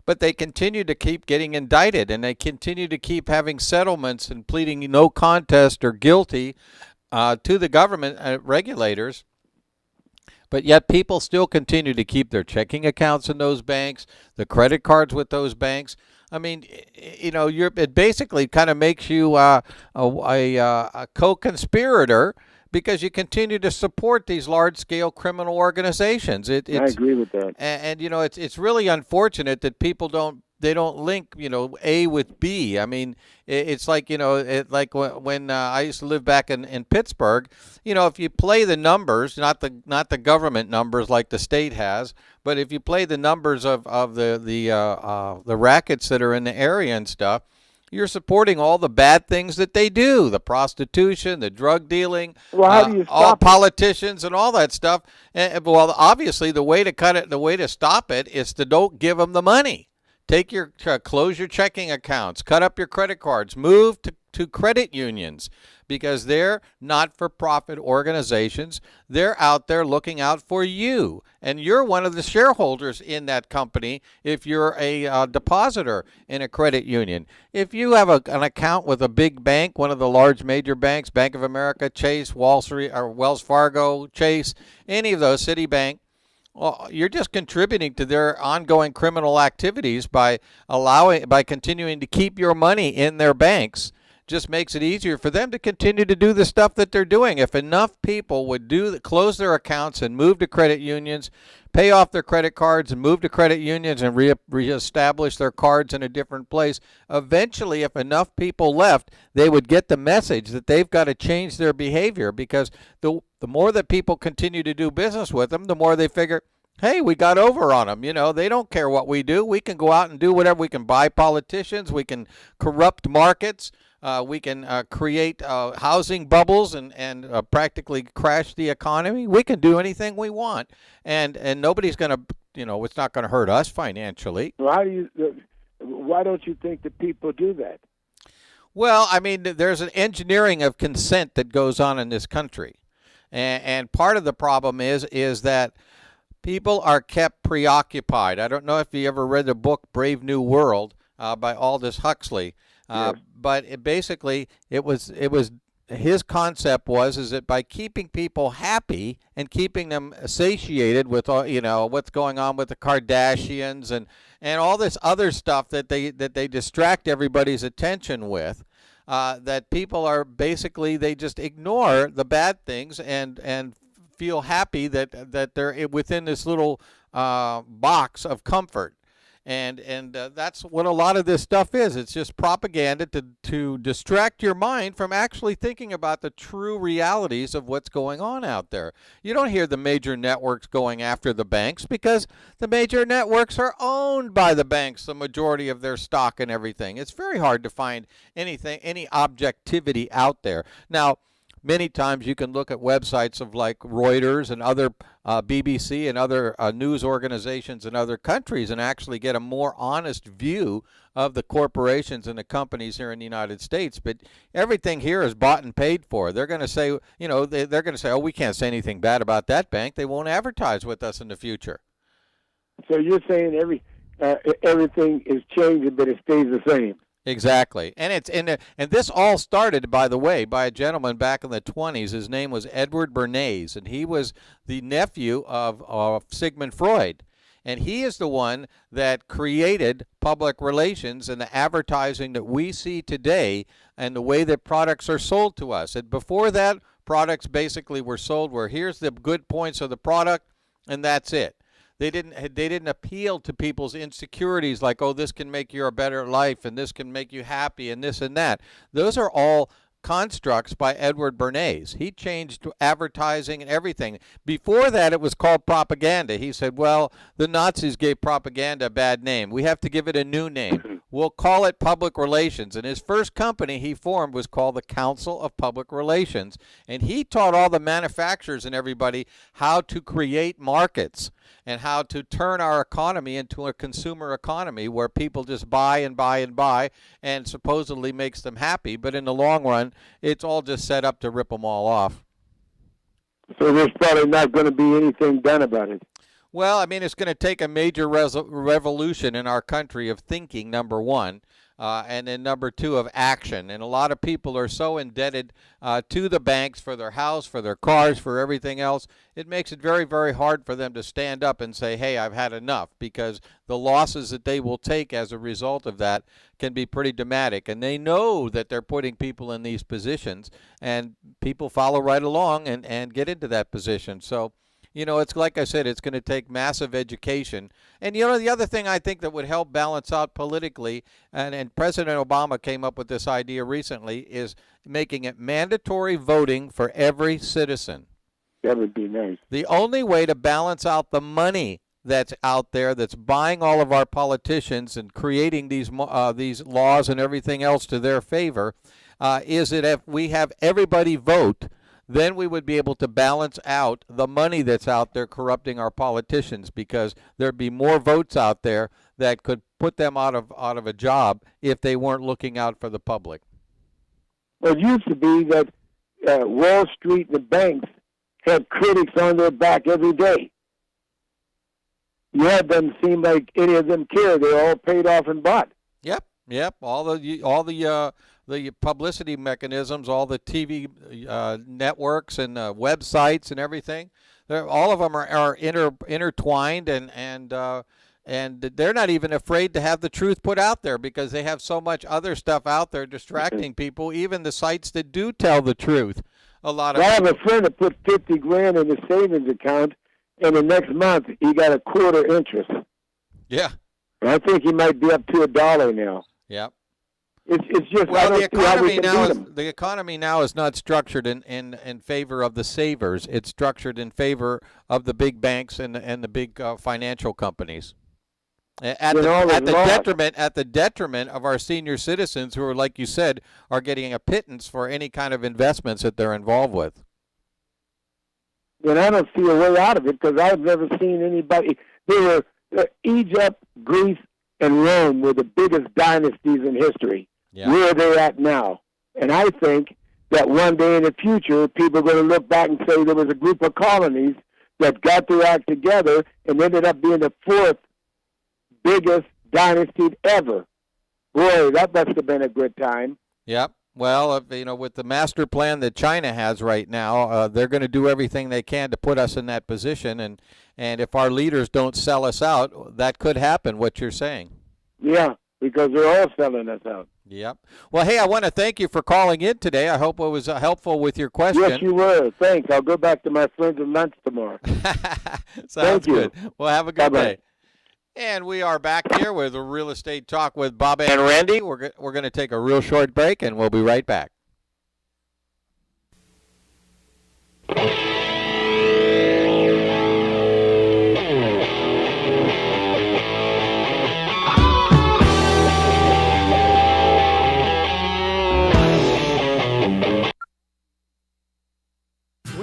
But they continue to keep getting indicted, and they continue to keep having settlements and pleading no contest or guilty to the government regulators. But yet people still continue to keep their checking accounts in those banks, the credit cards with those banks. I mean, it basically kind of makes you a co-conspirator, because you continue to support these large-scale criminal organizations. I agree with that. And it's really unfortunate that people don't link, A with B. I mean, it's like, when I used to live back in Pittsburgh, if you play the numbers, not the government numbers like the state has, but if you play the numbers of the rackets that are in the area and stuff, you're supporting all the bad things that they do, the prostitution, the drug dealing, well, how do you stop all politicians and all that stuff. Well, obviously, the way to stop it is to don't give them the money. Close your checking accounts, cut up your credit cards, move to credit unions, because they're not-for-profit organizations. They're out there looking out for you, and you're one of the shareholders in that company if you're a depositor in a credit union. If you have an account with a big bank, one of the large major banks, Bank of America, Chase, Wall Street, or Wells Fargo, Chase, any of those, Citibank, well, you're just contributing to their ongoing criminal activities by continuing to keep your money in their banks. Just makes it easier for them to continue to do the stuff that they're doing. If enough people would close their accounts and move to credit unions, pay off their credit cards and move to credit unions and reestablish their cards in a different place, eventually, if enough people left, they would get the message that they've got to change their behavior, because the more that people continue to do business with them, the more they figure, hey, we got over on them. They don't care what we do. We can go out and do whatever. We can buy politicians. We can corrupt markets. We can create housing bubbles and practically crash the economy. We can do anything we want, and nobody's going to, it's not going to hurt us financially. Well, why don't you think that people do that? Well, I mean, there's an engineering of consent that goes on in this country, and part of the problem is that people are kept preoccupied. I don't know if you ever read the book Brave New World by Aldous Huxley. Yes. But it was his concept is that by keeping people happy and keeping them satiated with what's going on with the Kardashians and all this other stuff that they distract everybody's attention with, that people are basically, they just ignore the bad things and feel happy that they're within this little box of comfort. And that's what a lot of this stuff is. It's just propaganda to distract your mind from actually thinking about the true realities of what's going on out there. You don't hear the major networks going after the banks because the major networks are owned by the banks, the majority of their stock and everything. It's very hard to find any objectivity out there. Now, many times you can look at websites of like Reuters and other BBC and other news organizations in other countries and actually get a more honest view of the corporations and the companies here in the United States. But everything here is bought and paid for. They're going to say, they're going to say, oh, we can't say anything bad about that bank. They won't advertise with us in the future. So you're saying everything is changing, but it stays the same. Exactly. And this all started, by the way, by a gentleman back in the 1920s. His name was Edward Bernays, and he was the nephew of Sigmund Freud. And he is the one that created public relations and the advertising that we see today and the way that products are sold to us. And before that, products basically were sold where here's the good points of the product, and that's it. They didn't appeal to people's insecurities like, oh, this can make you a better life and this can make you happy and this and that. Those are all constructs by Edward Bernays. He changed advertising and everything. Before that, it was called propaganda. He said, well, the Nazis gave propaganda a bad name. We have to give it a new name. We'll call it public relations. And his first company he formed was called the Council of Public Relations. And he taught all the manufacturers and everybody how to create markets and how to turn our economy into a consumer economy where people just buy and buy and buy and supposedly makes them happy. But in the long run, it's all just set up to rip them all off. So there's probably not going to be anything done about it. Well, I mean, it's going to take a major revolution in our country of thinking, number one, and then number two, of action. And a lot of people are so indebted to the banks for their house, for their cars, for everything else. It makes it very, very hard for them to stand up and say, hey, I've had enough, because the losses that they will take as a result of that can be pretty dramatic. And they know that they're putting people in these positions, and people follow right along and get into that position. So, it's like I said, it's going to take massive education. And, the other thing I think that would help balance out politically, and President Obama came up with this idea recently, is making it mandatory voting for every citizen. That would be nice. The only way to balance out the money that's out there that's buying all of our politicians and creating these laws and everything else to their favor is that if we have everybody vote, then we would be able to balance out the money that's out there corrupting our politicians, because there'd be more votes out there that could put them out of a job if they weren't looking out for the public. Well, it used to be that Wall Street and the banks had critics on their back every day. You had them seem like any of them cared. They all paid off and bought. Yep. All the publicity mechanisms, all the TV networks and websites and everything, all of them are intertwined, and they're not even afraid to have the truth put out there because they have so much other stuff out there distracting people, even the sites that do tell the truth. I have a friend that put $50,000 in his savings account, and the next month he got a quarter interest. Yeah. I think he might be up to $1 now. Yep. It's just, well, the economy now is not structured in favor of the savers. It's structured in favor of the big banks and the big financial companies. At the detriment of our senior citizens, who are, like you said, are getting a pittance for any kind of investments that they're involved with. And I don't see a way out of it, because I've never seen anybody. Egypt, Greece, and Rome were the biggest dynasties in history. Yeah. Where are they at now? And I think that one day in the future, people are going to look back and say there was a group of colonies that got their act together and ended up being the fourth biggest dynasty ever. Boy, that must have been a good time. Yep. Well, with the master plan that China has right now, they're going to do everything they can to put us in that position. And if our leaders don't sell us out, that could happen, what you're saying. Yeah, because they're all selling us out. Yep. Well, hey, I want to thank you for calling in today. I hope it was helpful with your question. Yes, you were. Thanks. I'll go back to my friends and lunch tomorrow. Sounds good. Well, have a good day. And we are back here with Real Estate Talk with Bob and Randy. We're going to take a real short break, and we'll be right back.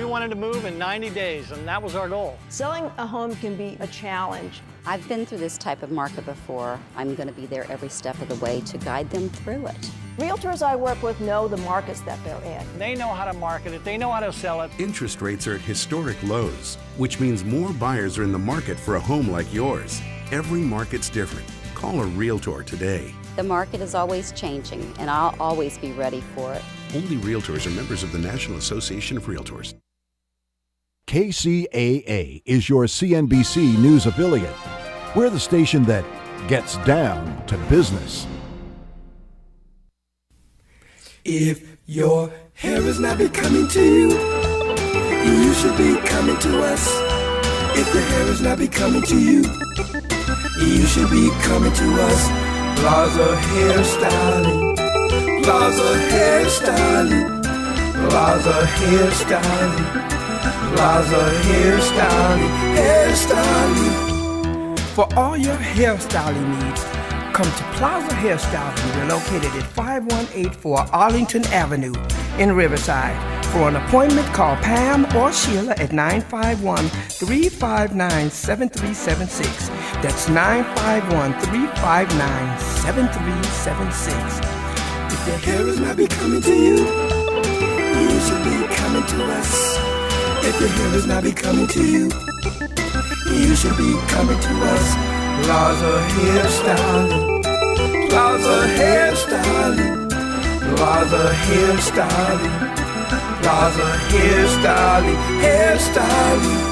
Wanted to move in 90 days, and that was our goal. Selling a home can be a challenge. I've been through this type of market before. I'm going to be there every step of the way to guide them through it. Realtors I work with know the markets that they're in. They know how to market it. They know how to sell it. Interest rates are at historic lows, which means more buyers are in the market for a home like yours. Every market's different. Call a Realtor today. The market is always changing, and I'll always be ready for it. Only Realtors are members of the National Association of Realtors. KCAA is your CNBC News affiliate. We're the station that gets down to business. If your hair is not becoming to you, you should be coming to us. If your hair is not becoming to you, you should be coming to us. Plaza Hairstyling, Plaza Hairstyling, Plaza Hairstyling. Plaza Hairstyling, hairstyling. For all your hairstyling needs, come to Plaza Hairstyling. We're located at 5184 Arlington Avenue in Riverside. For an appointment, call Pam or Sheila at 951-359-7376. That's 951-359-7376. If your hair is not becoming to you, you should be coming to us. If your hair is not becoming to you, you should be coming to us. Plaza Hairstyling, Plaza Hairstyling, Plaza Hairstyling, Plaza Hairstyling, hairstyling.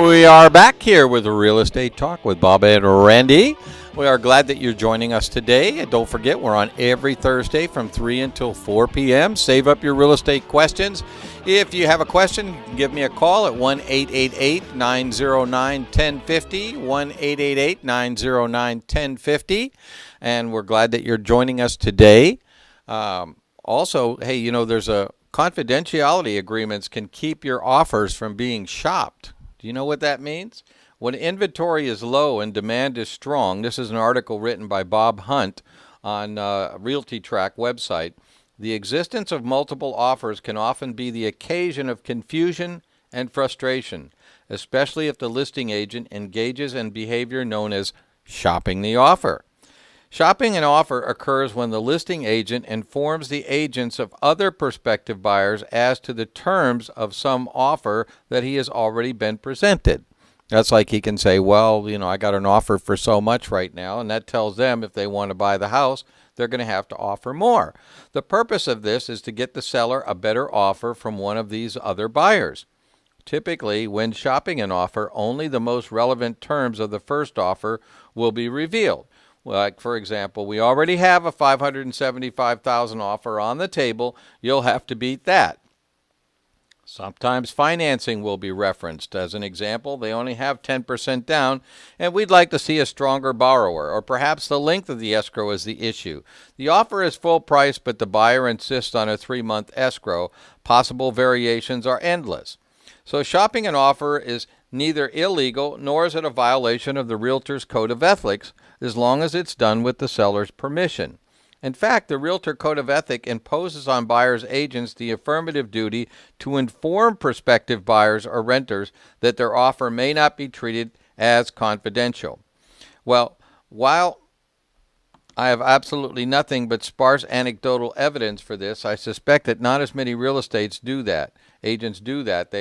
We are back here with Real Estate Talk with Bob and Randy. We are glad that you're joining us today. And don't forget, we're on every Thursday from 3 until 4 p.m. Save up your real estate questions. If you have a question, give me a call at 1-888-909-1050, 1-888-909-1050. And we're glad that you're joining us today. Also, hey, you know, there's a confidentiality agreements can keep your offers from being shopped. Do you know what that means? When inventory is low and demand is strong, this is an article written by Bob Hunt on Realty Track website, the existence of multiple offers can often be the occasion of confusion and frustration, especially if the listing agent engages in behavior known as shopping the offer. Shopping an offer occurs when the listing agent informs the agents of other prospective buyers as to the terms of some offer that he has already been presented. That's like he can say, well, you know, I got an offer for so much right now, and that tells them if they want to buy the house, they're going to have to offer more. The purpose of this is to get the seller a better offer from one of these other buyers. Typically, when shopping an offer, only the most relevant terms of the first offer will be revealed. Like, for example, we already have a $575,000 offer on the table. You'll have to beat that. Sometimes financing will be referenced. As an example, they only have 10% down, and we'd like to see a stronger borrower, or perhaps the length of the escrow is the issue. The offer is full price, but the buyer insists on a 3-month escrow. Possible variations are endless. So shopping an offer is neither illegal nor is it a violation of the Realtor's Code of Ethics, as long as it's done with the seller's permission. In fact, the Realtor Code of Ethics imposes on buyers' agents the affirmative duty to inform prospective buyers or renters that their offer may not be treated as confidential. Well, while I have absolutely nothing but sparse anecdotal evidence for this, I suspect that not as many real estates do that. Agents do that.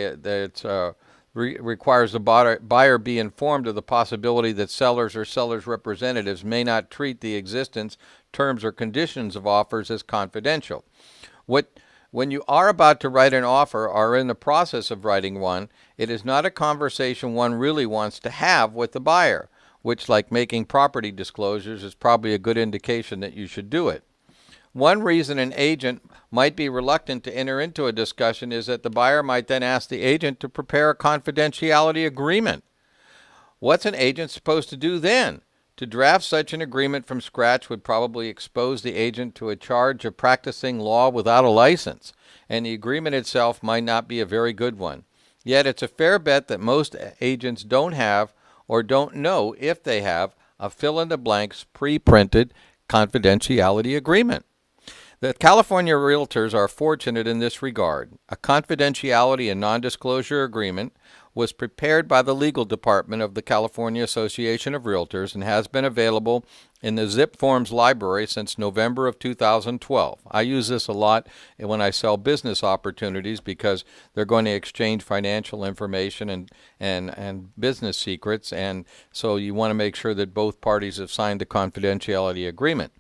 Requires the buyer be informed of the possibility that sellers or sellers' representatives may not treat the existence, terms, or conditions of offers as confidential. When you are about to write an offer or are in the process of writing one, it is not a conversation one really wants to have with the buyer. which, like making property disclosures, is probably a good indication that you should do it. One reason an agent might be reluctant to enter into a discussion is that the buyer might then ask the agent to prepare a confidentiality agreement. What's an agent supposed to do then? To draft such an agreement from scratch would probably expose the agent to a charge of practicing law without a license, and the agreement itself might not be a very good one. Yet it's a fair bet that most agents don't have or don't know if they have a fill-in-the-blanks pre-printed confidentiality agreement. The California realtors are fortunate in this regard. A confidentiality and non-disclosure agreement was prepared by the legal department of the California Association of Realtors and has been available in the Zip Forms library since November of 2012. I use this a lot when I sell business opportunities because they're going to exchange financial information and business secrets, and so you want to make sure that both parties have signed the confidentiality agreement.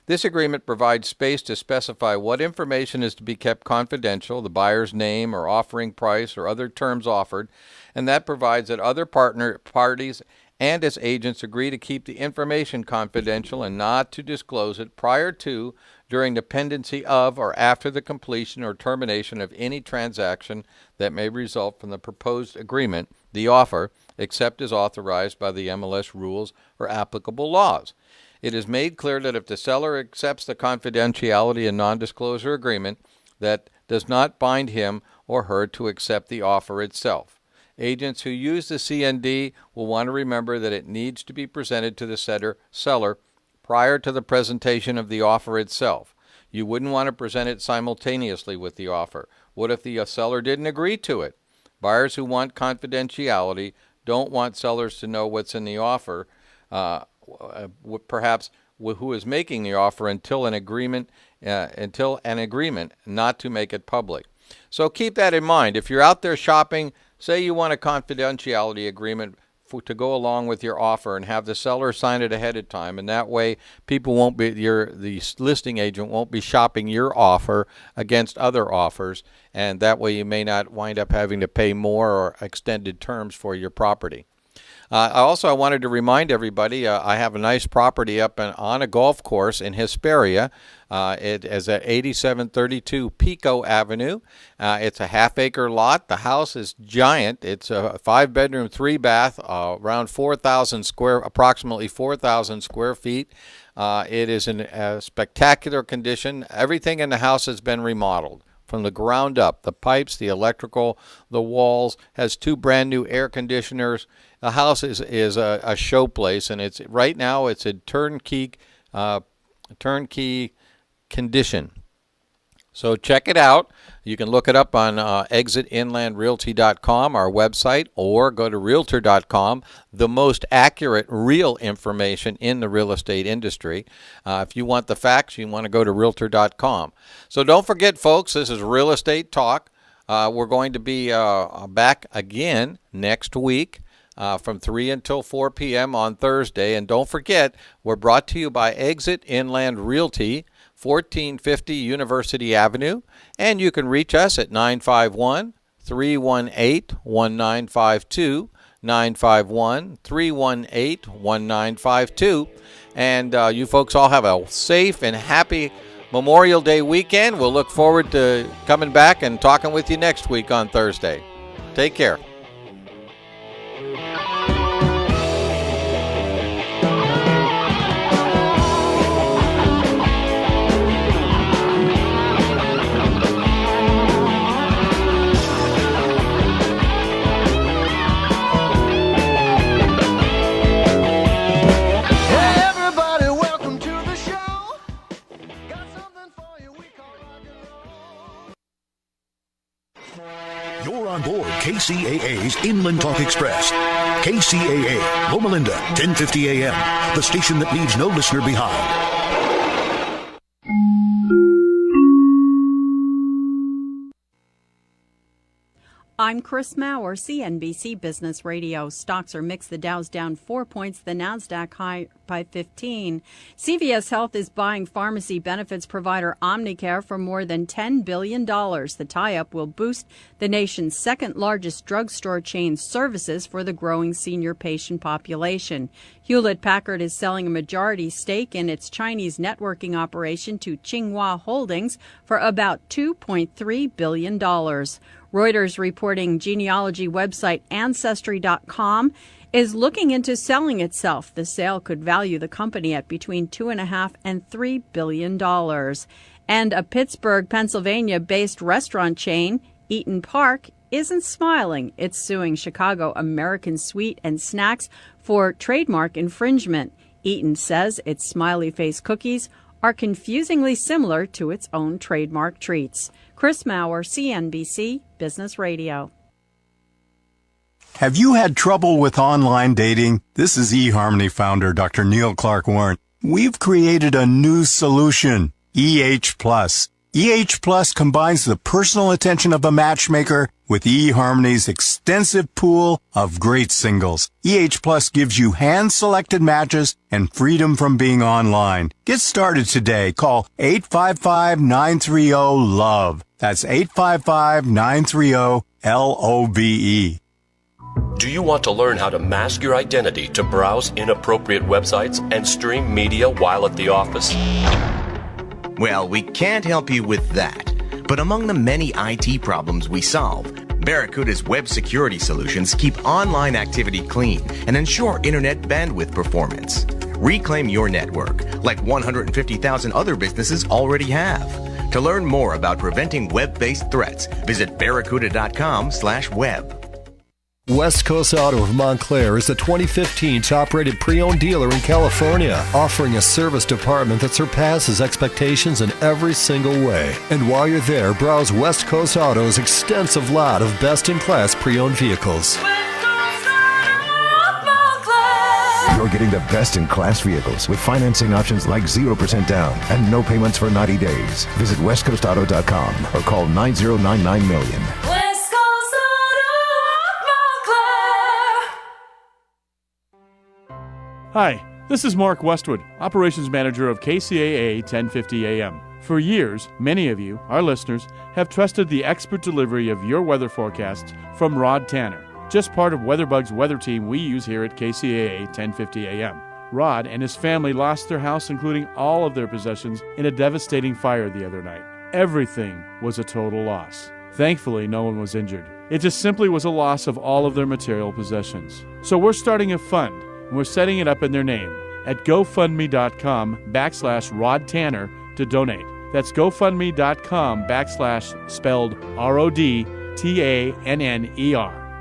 This agreement provides space to specify what information is to be kept confidential, the buyer's name or offering price or other terms offered, and that provides that other parties and its agents agree to keep the information confidential and not to disclose it prior to, during the pendency of, or after the completion or termination of any transaction that may result from the proposed agreement, the offer, except as authorized by the MLS rules or applicable laws. It is made clear that if the seller accepts the confidentiality and non-disclosure agreement, that does not bind him or her to accept the offer itself. Agents who use the CND will want to remember that it needs to be presented to the seller prior to the presentation of the offer itself. You wouldn't want to present it simultaneously with the offer. What if the seller didn't agree to it? Buyers who want confidentiality don't want sellers to know what's in the offer, perhaps who is making the offer until an agreement not to make it public. So keep that in mind. If you're out there shopping, say you want a confidentiality agreement to go along with your offer and have the seller sign it ahead of time, and that way people won't be the listing agent won't be shopping your offer against other offers, and that way you may not wind up having to pay more or extended terms for your property. I wanted to remind everybody I have a nice property up on a golf course in Hesperia. It is at 8732 Pico Avenue. It's a half-acre lot. The house is giant. It's a 5-bedroom, 3-bath, around approximately 4,000 square feet. It is in spectacular condition. Everything in the house has been remodeled from the ground up. The pipes, the electrical, the walls, has 2 brand new air conditioners. The house is a showplace, and it's right now it's in turnkey condition. So check it out. You can look it up on exitinlandrealty.com, our website, or go to realtor.com, the most accurate real information in the real estate industry. If you want the facts, you want to go to realtor.com. So don't forget, folks, this is Real Estate Talk. We're going to be back again next week from 3 until 4 p.m. on Thursday. And don't forget, we're brought to you by Exit Inland Realty, 1450 University Avenue, and you can reach us at 951-318-1952, 951-318-1952. And you folks all have a safe and happy Memorial Day weekend. We'll look forward to coming back and talking with you next week on Thursday. Take care. On board KCAA's Inland Talk Express. KCAA, Loma Linda, 1050 AM, the station that leaves no listener behind. I'm Chris Maurer, CNBC Business Radio. Stocks are mixed. The Dow's down 4 points, the Nasdaq high by 15. CVS Health is buying pharmacy benefits provider Omnicare for more than $10 billion. The tie-up will boost the nation's second largest drugstore chain services for the growing senior patient population. Hewlett-Packard is selling a majority stake in its Chinese networking operation to Tsinghua Holdings for about $2.3 billion. Reuters reporting genealogy website Ancestry.com is looking into selling itself. The sale could value the company at between $2.5 and $3 billion. And a Pittsburgh, Pennsylvania-based restaurant chain, Eaton Park, isn't smiling. It's suing Chicago American Sweet and Snacks for trademark infringement. Eaton says its smiley face cookies are confusingly similar to its own trademark treats. Chris Maurer, CNBC Business Radio. Have you had trouble with online dating? This is eHarmony founder Dr. Neil Clark Warren. We've created a new solution, EH Plus. EH Plus combines the personal attention of a matchmaker with eHarmony's extensive pool of great singles. EH Plus gives you hand-selected matches and freedom from being online. Get started today. Call 855-930-LOVE. That's 855-930-LOVE. Do you want to learn how to mask your identity to browse inappropriate websites and stream media while at the office? Well, we can't help you with that. But among the many IT problems we solve, Barracuda's web security solutions keep online activity clean and ensure internet bandwidth performance. Reclaim your network, like 150,000 other businesses already have. To learn more about preventing web-based threats, visit barracuda.com/web. West Coast Auto of Montclair is the 2015 top-rated pre-owned dealer in California, offering a service department that surpasses expectations in every single way. And while you're there, browse West Coast Auto's extensive lot of best-in-class pre-owned vehicles. You're getting the best-in-class vehicles with financing options like 0% down and no payments for 90 days. Visit westcoastauto.com or call 9099-million. Hi, this is Mark Westwood, Operations Manager of KCAA 1050 AM. For years, many of you, our listeners, have trusted the expert delivery of your weather forecasts from Rod Tanner, just part of WeatherBug's weather team we use here at KCAA 1050 AM. Rod and his family lost their house, including all of their possessions, in a devastating fire the other night. Everything was a total loss. Thankfully, no one was injured. It just simply was a loss of all of their material possessions. So we're starting a fund. And we're setting it up in their name at GoFundMe.com/Rod Tanner to donate. That's GoFundMe.com/ spelled RODTANNER.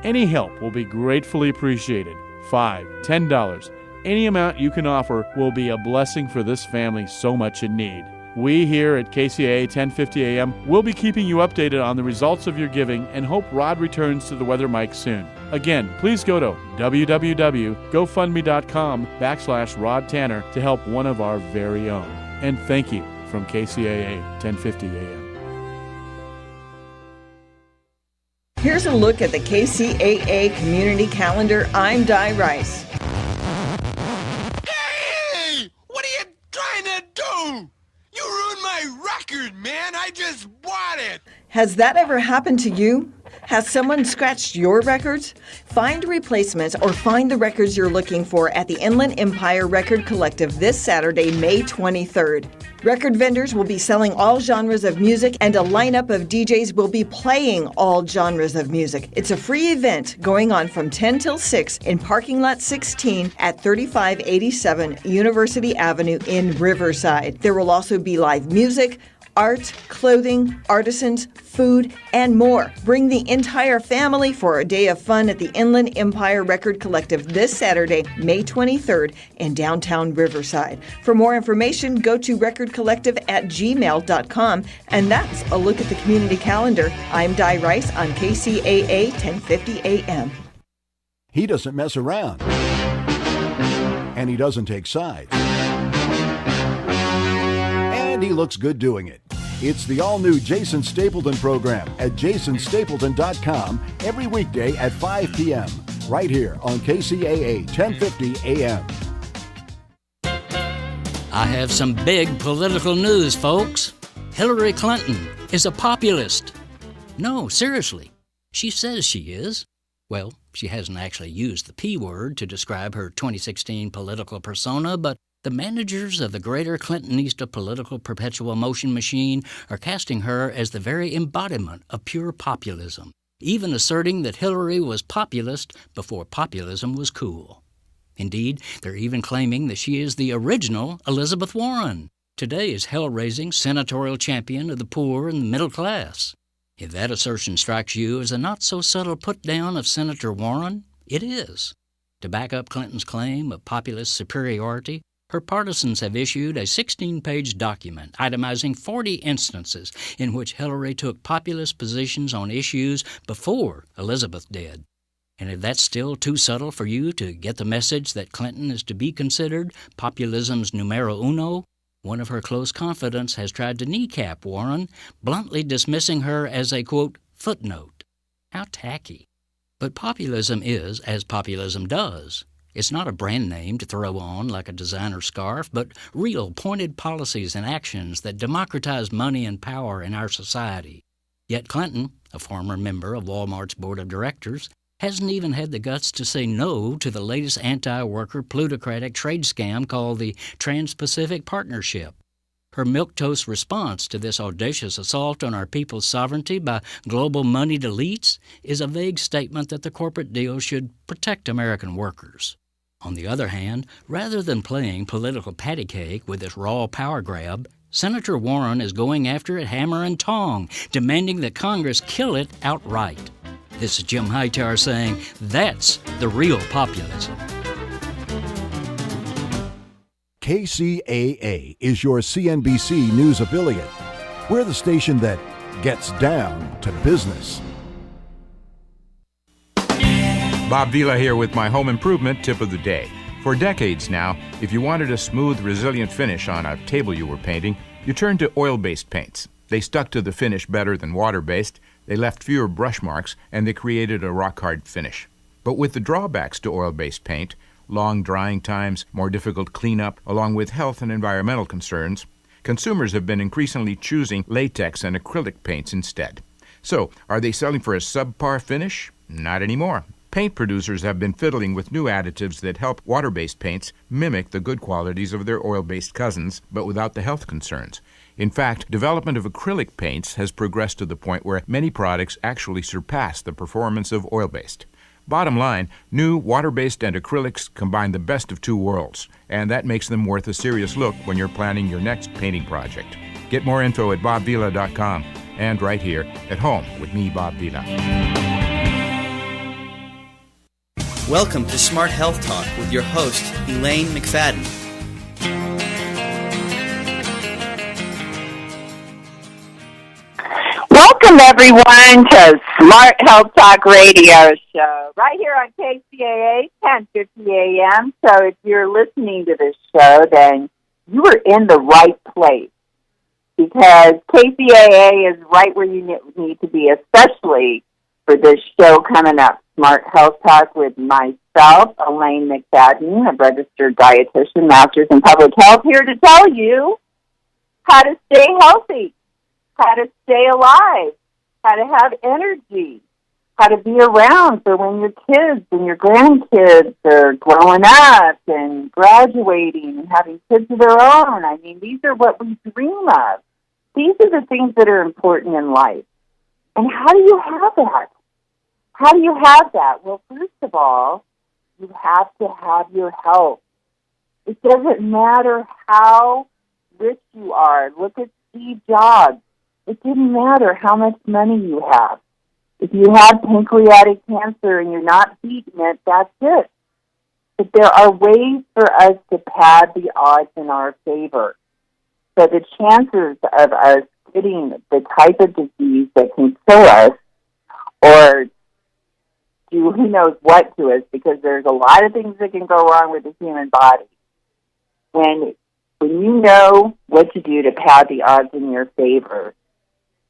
Any help will be gratefully appreciated. $5, $10, any amount you can offer will be a blessing for this family so much in need. We here at KCAA 1050 AM will be keeping you updated on the results of your giving and hope Rod returns to the weather mic soon. Again, please go to www.gofundme.com/Rod Tanner to help one of our very own. And thank you from KCAA 1050 AM. Here's a look at the KCAA community calendar. I'm Di Rice. Hey! What are you trying to do? You ruined my record, man. I just bought it. Has that ever happened to you? Has someone scratched your records? Find replacements or find the records you're looking for at the Inland Empire Record Collective this Saturday, May 23rd. Record vendors will be selling all genres of music, and a lineup of DJs will be playing all genres of music. It's a free event going on from 10 till 6 in Parking Lot 16 at 3587 University Avenue in Riverside. There will also be live music, art, clothing, artisans, food, and more. Bring the entire family for a day of fun at the Inland Empire Record Collective this Saturday, May 23rd in downtown Riverside. For more information, go to recordcollective@gmail.com. And that's a look at the community calendar. I'm Di Rice on KCAA 1050 AM. He doesn't mess around. And he doesn't take sides. And he looks good doing it. It's the all-new Jason Stapleton program at jasonstapleton.com every weekday at 5 p.m. right here on KCAA 1050 AM. I have some big political news, folks. Hillary Clinton is a populist. No, seriously. She says she is. Well, she hasn't actually used the P word to describe her 2016 political persona, but the managers of the greater Clintonista political perpetual motion machine are casting her as the very embodiment of pure populism, even asserting that Hillary was populist before populism was cool. Indeed, they're even claiming that she is the original Elizabeth Warren, today's hell-raising senatorial champion of the poor and the middle class. If that assertion strikes you as a not-so-subtle put-down of Senator Warren, it is. To back up Clinton's claim of populist superiority, her partisans have issued a 16-page document itemizing 40 instances in which Hillary took populist positions on issues before Elizabeth did. And if that's still too subtle for you to get the message that Clinton is to be considered populism's numero uno, one of her close confidants has tried to kneecap Warren, bluntly dismissing her as a, quote, footnote. How tacky. But populism is as populism does. It's not a brand name to throw on like a designer scarf, but real pointed policies and actions that democratize money and power in our society. Yet Clinton, a former member of Walmart's board of directors, hasn't even had the guts to say no to the latest anti-worker plutocratic trade scam called the Trans-Pacific Partnership. Her milquetoast response to this audacious assault on our people's sovereignty by global moneyed elites is a vague statement that the corporate deal should protect American workers. On the other hand, rather than playing political patty cake with this raw power grab, Senator Warren is going after it hammer and tong, demanding that Congress kill it outright. This is Jim Hightower saying that's the real populism. KCAA is your CNBC News affiliate. We're the station that gets down to business. Bob Vila here with my home improvement tip of the day. For decades now, if you wanted a smooth, resilient finish on a table you were painting, you turned to oil-based paints. They stuck to the finish better than water-based, they left fewer brush marks, and they created a rock-hard finish. But with the drawbacks to oil-based paint, long drying times, more difficult cleanup, along with health and environmental concerns, consumers have been increasingly choosing latex and acrylic paints instead. So, are they selling for a subpar finish? Not anymore. Paint producers have been fiddling with new additives that help water-based paints mimic the good qualities of their oil-based cousins, but without the health concerns. In fact, development of acrylic paints has progressed to the point where many products actually surpass the performance of oil-based. Bottom line, new water-based and acrylics combine the best of two worlds, and that makes them worth a serious look when you're planning your next painting project. Get more info at bobvila.com and right here at home with me, Bob Vila. Welcome to Smart Health Talk with your host, Elaine McFadden. Welcome, everyone, to Smart Health Talk Radio Show, right here on KCAA, 1050 AM. So if you're listening to this show, then you are in the right place, because KCAA is right where you need to be, especially for this show coming up, Smart Health Talk with myself, Elaine McFadden, a registered dietitian, master's in public health, here to tell you how to stay healthy, how to stay alive, how to have energy, how to be around for when your kids and your grandkids are growing up and graduating and having kids of their own. I mean, these are what we dream of. These are the things that are important in life. And how do you have that? How do you have that? Well, first of all, you have to have your health. It doesn't matter how rich you are. Look at Steve Jobs. It didn't matter how much money you have. If you have pancreatic cancer and you're not beating it, that's it. But there are ways for us to pad the odds in our favor. So the chances of us getting the type of disease that can kill us or do who knows what to us, because there's a lot of things that can go wrong with the human body. When when you know what to do to pad the odds in your favor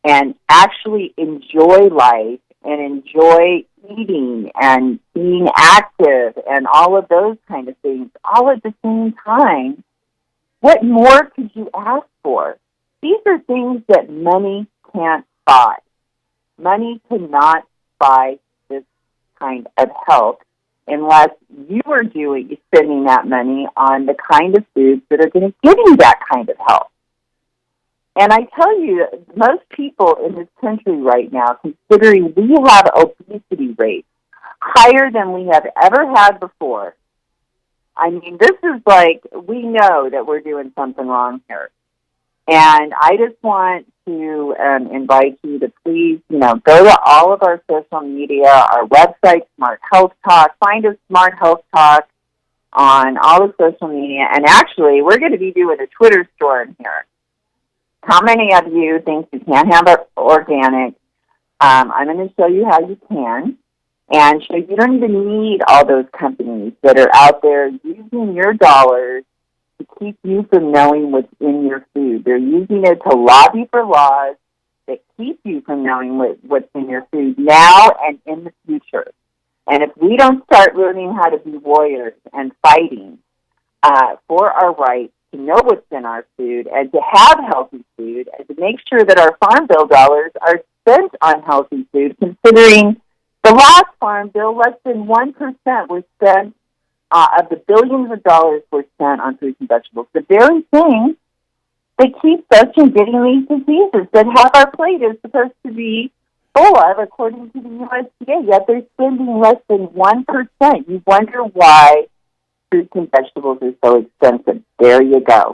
and actually enjoy life and enjoy eating and being active and all of those kind of things all at the same time, what more could you ask for? These are things that money can't buy. Money cannot buy this kind of health unless you are spending that money on the kind of foods that are going to give you that kind of health. And I tell you, most people in this country right now, considering we have obesity rates higher than we have ever had before, I mean, this is like, we know that we're doing something wrong here. And I just want to invite you to please, go to all of our social media, our website, Smart Health Talk. Find us Smart Health Talk on all the social media. And actually, we're going to be doing a Twitter store in here. How many of you think you can't have organic? I'm going to show you how you can. And so you don't even need all those companies that are out there using your dollars to keep you from knowing what's in your food. They're using it to lobby for laws that keep you from knowing what's in your food now and in the future. And if we don't start learning how to be warriors and fighting for our rights to know what's in our food and to have healthy food and to make sure that our Farm Bill dollars are spent on healthy food, considering the last Farm Bill, less than 1% was spent of the billions of dollars were spent on fruits and vegetables. The very thing that keeps us from getting these diseases that half our plate is supposed to be full of, according to the USDA, yet they're spending less than 1%. You wonder why fruits and vegetables are so expensive. There you go.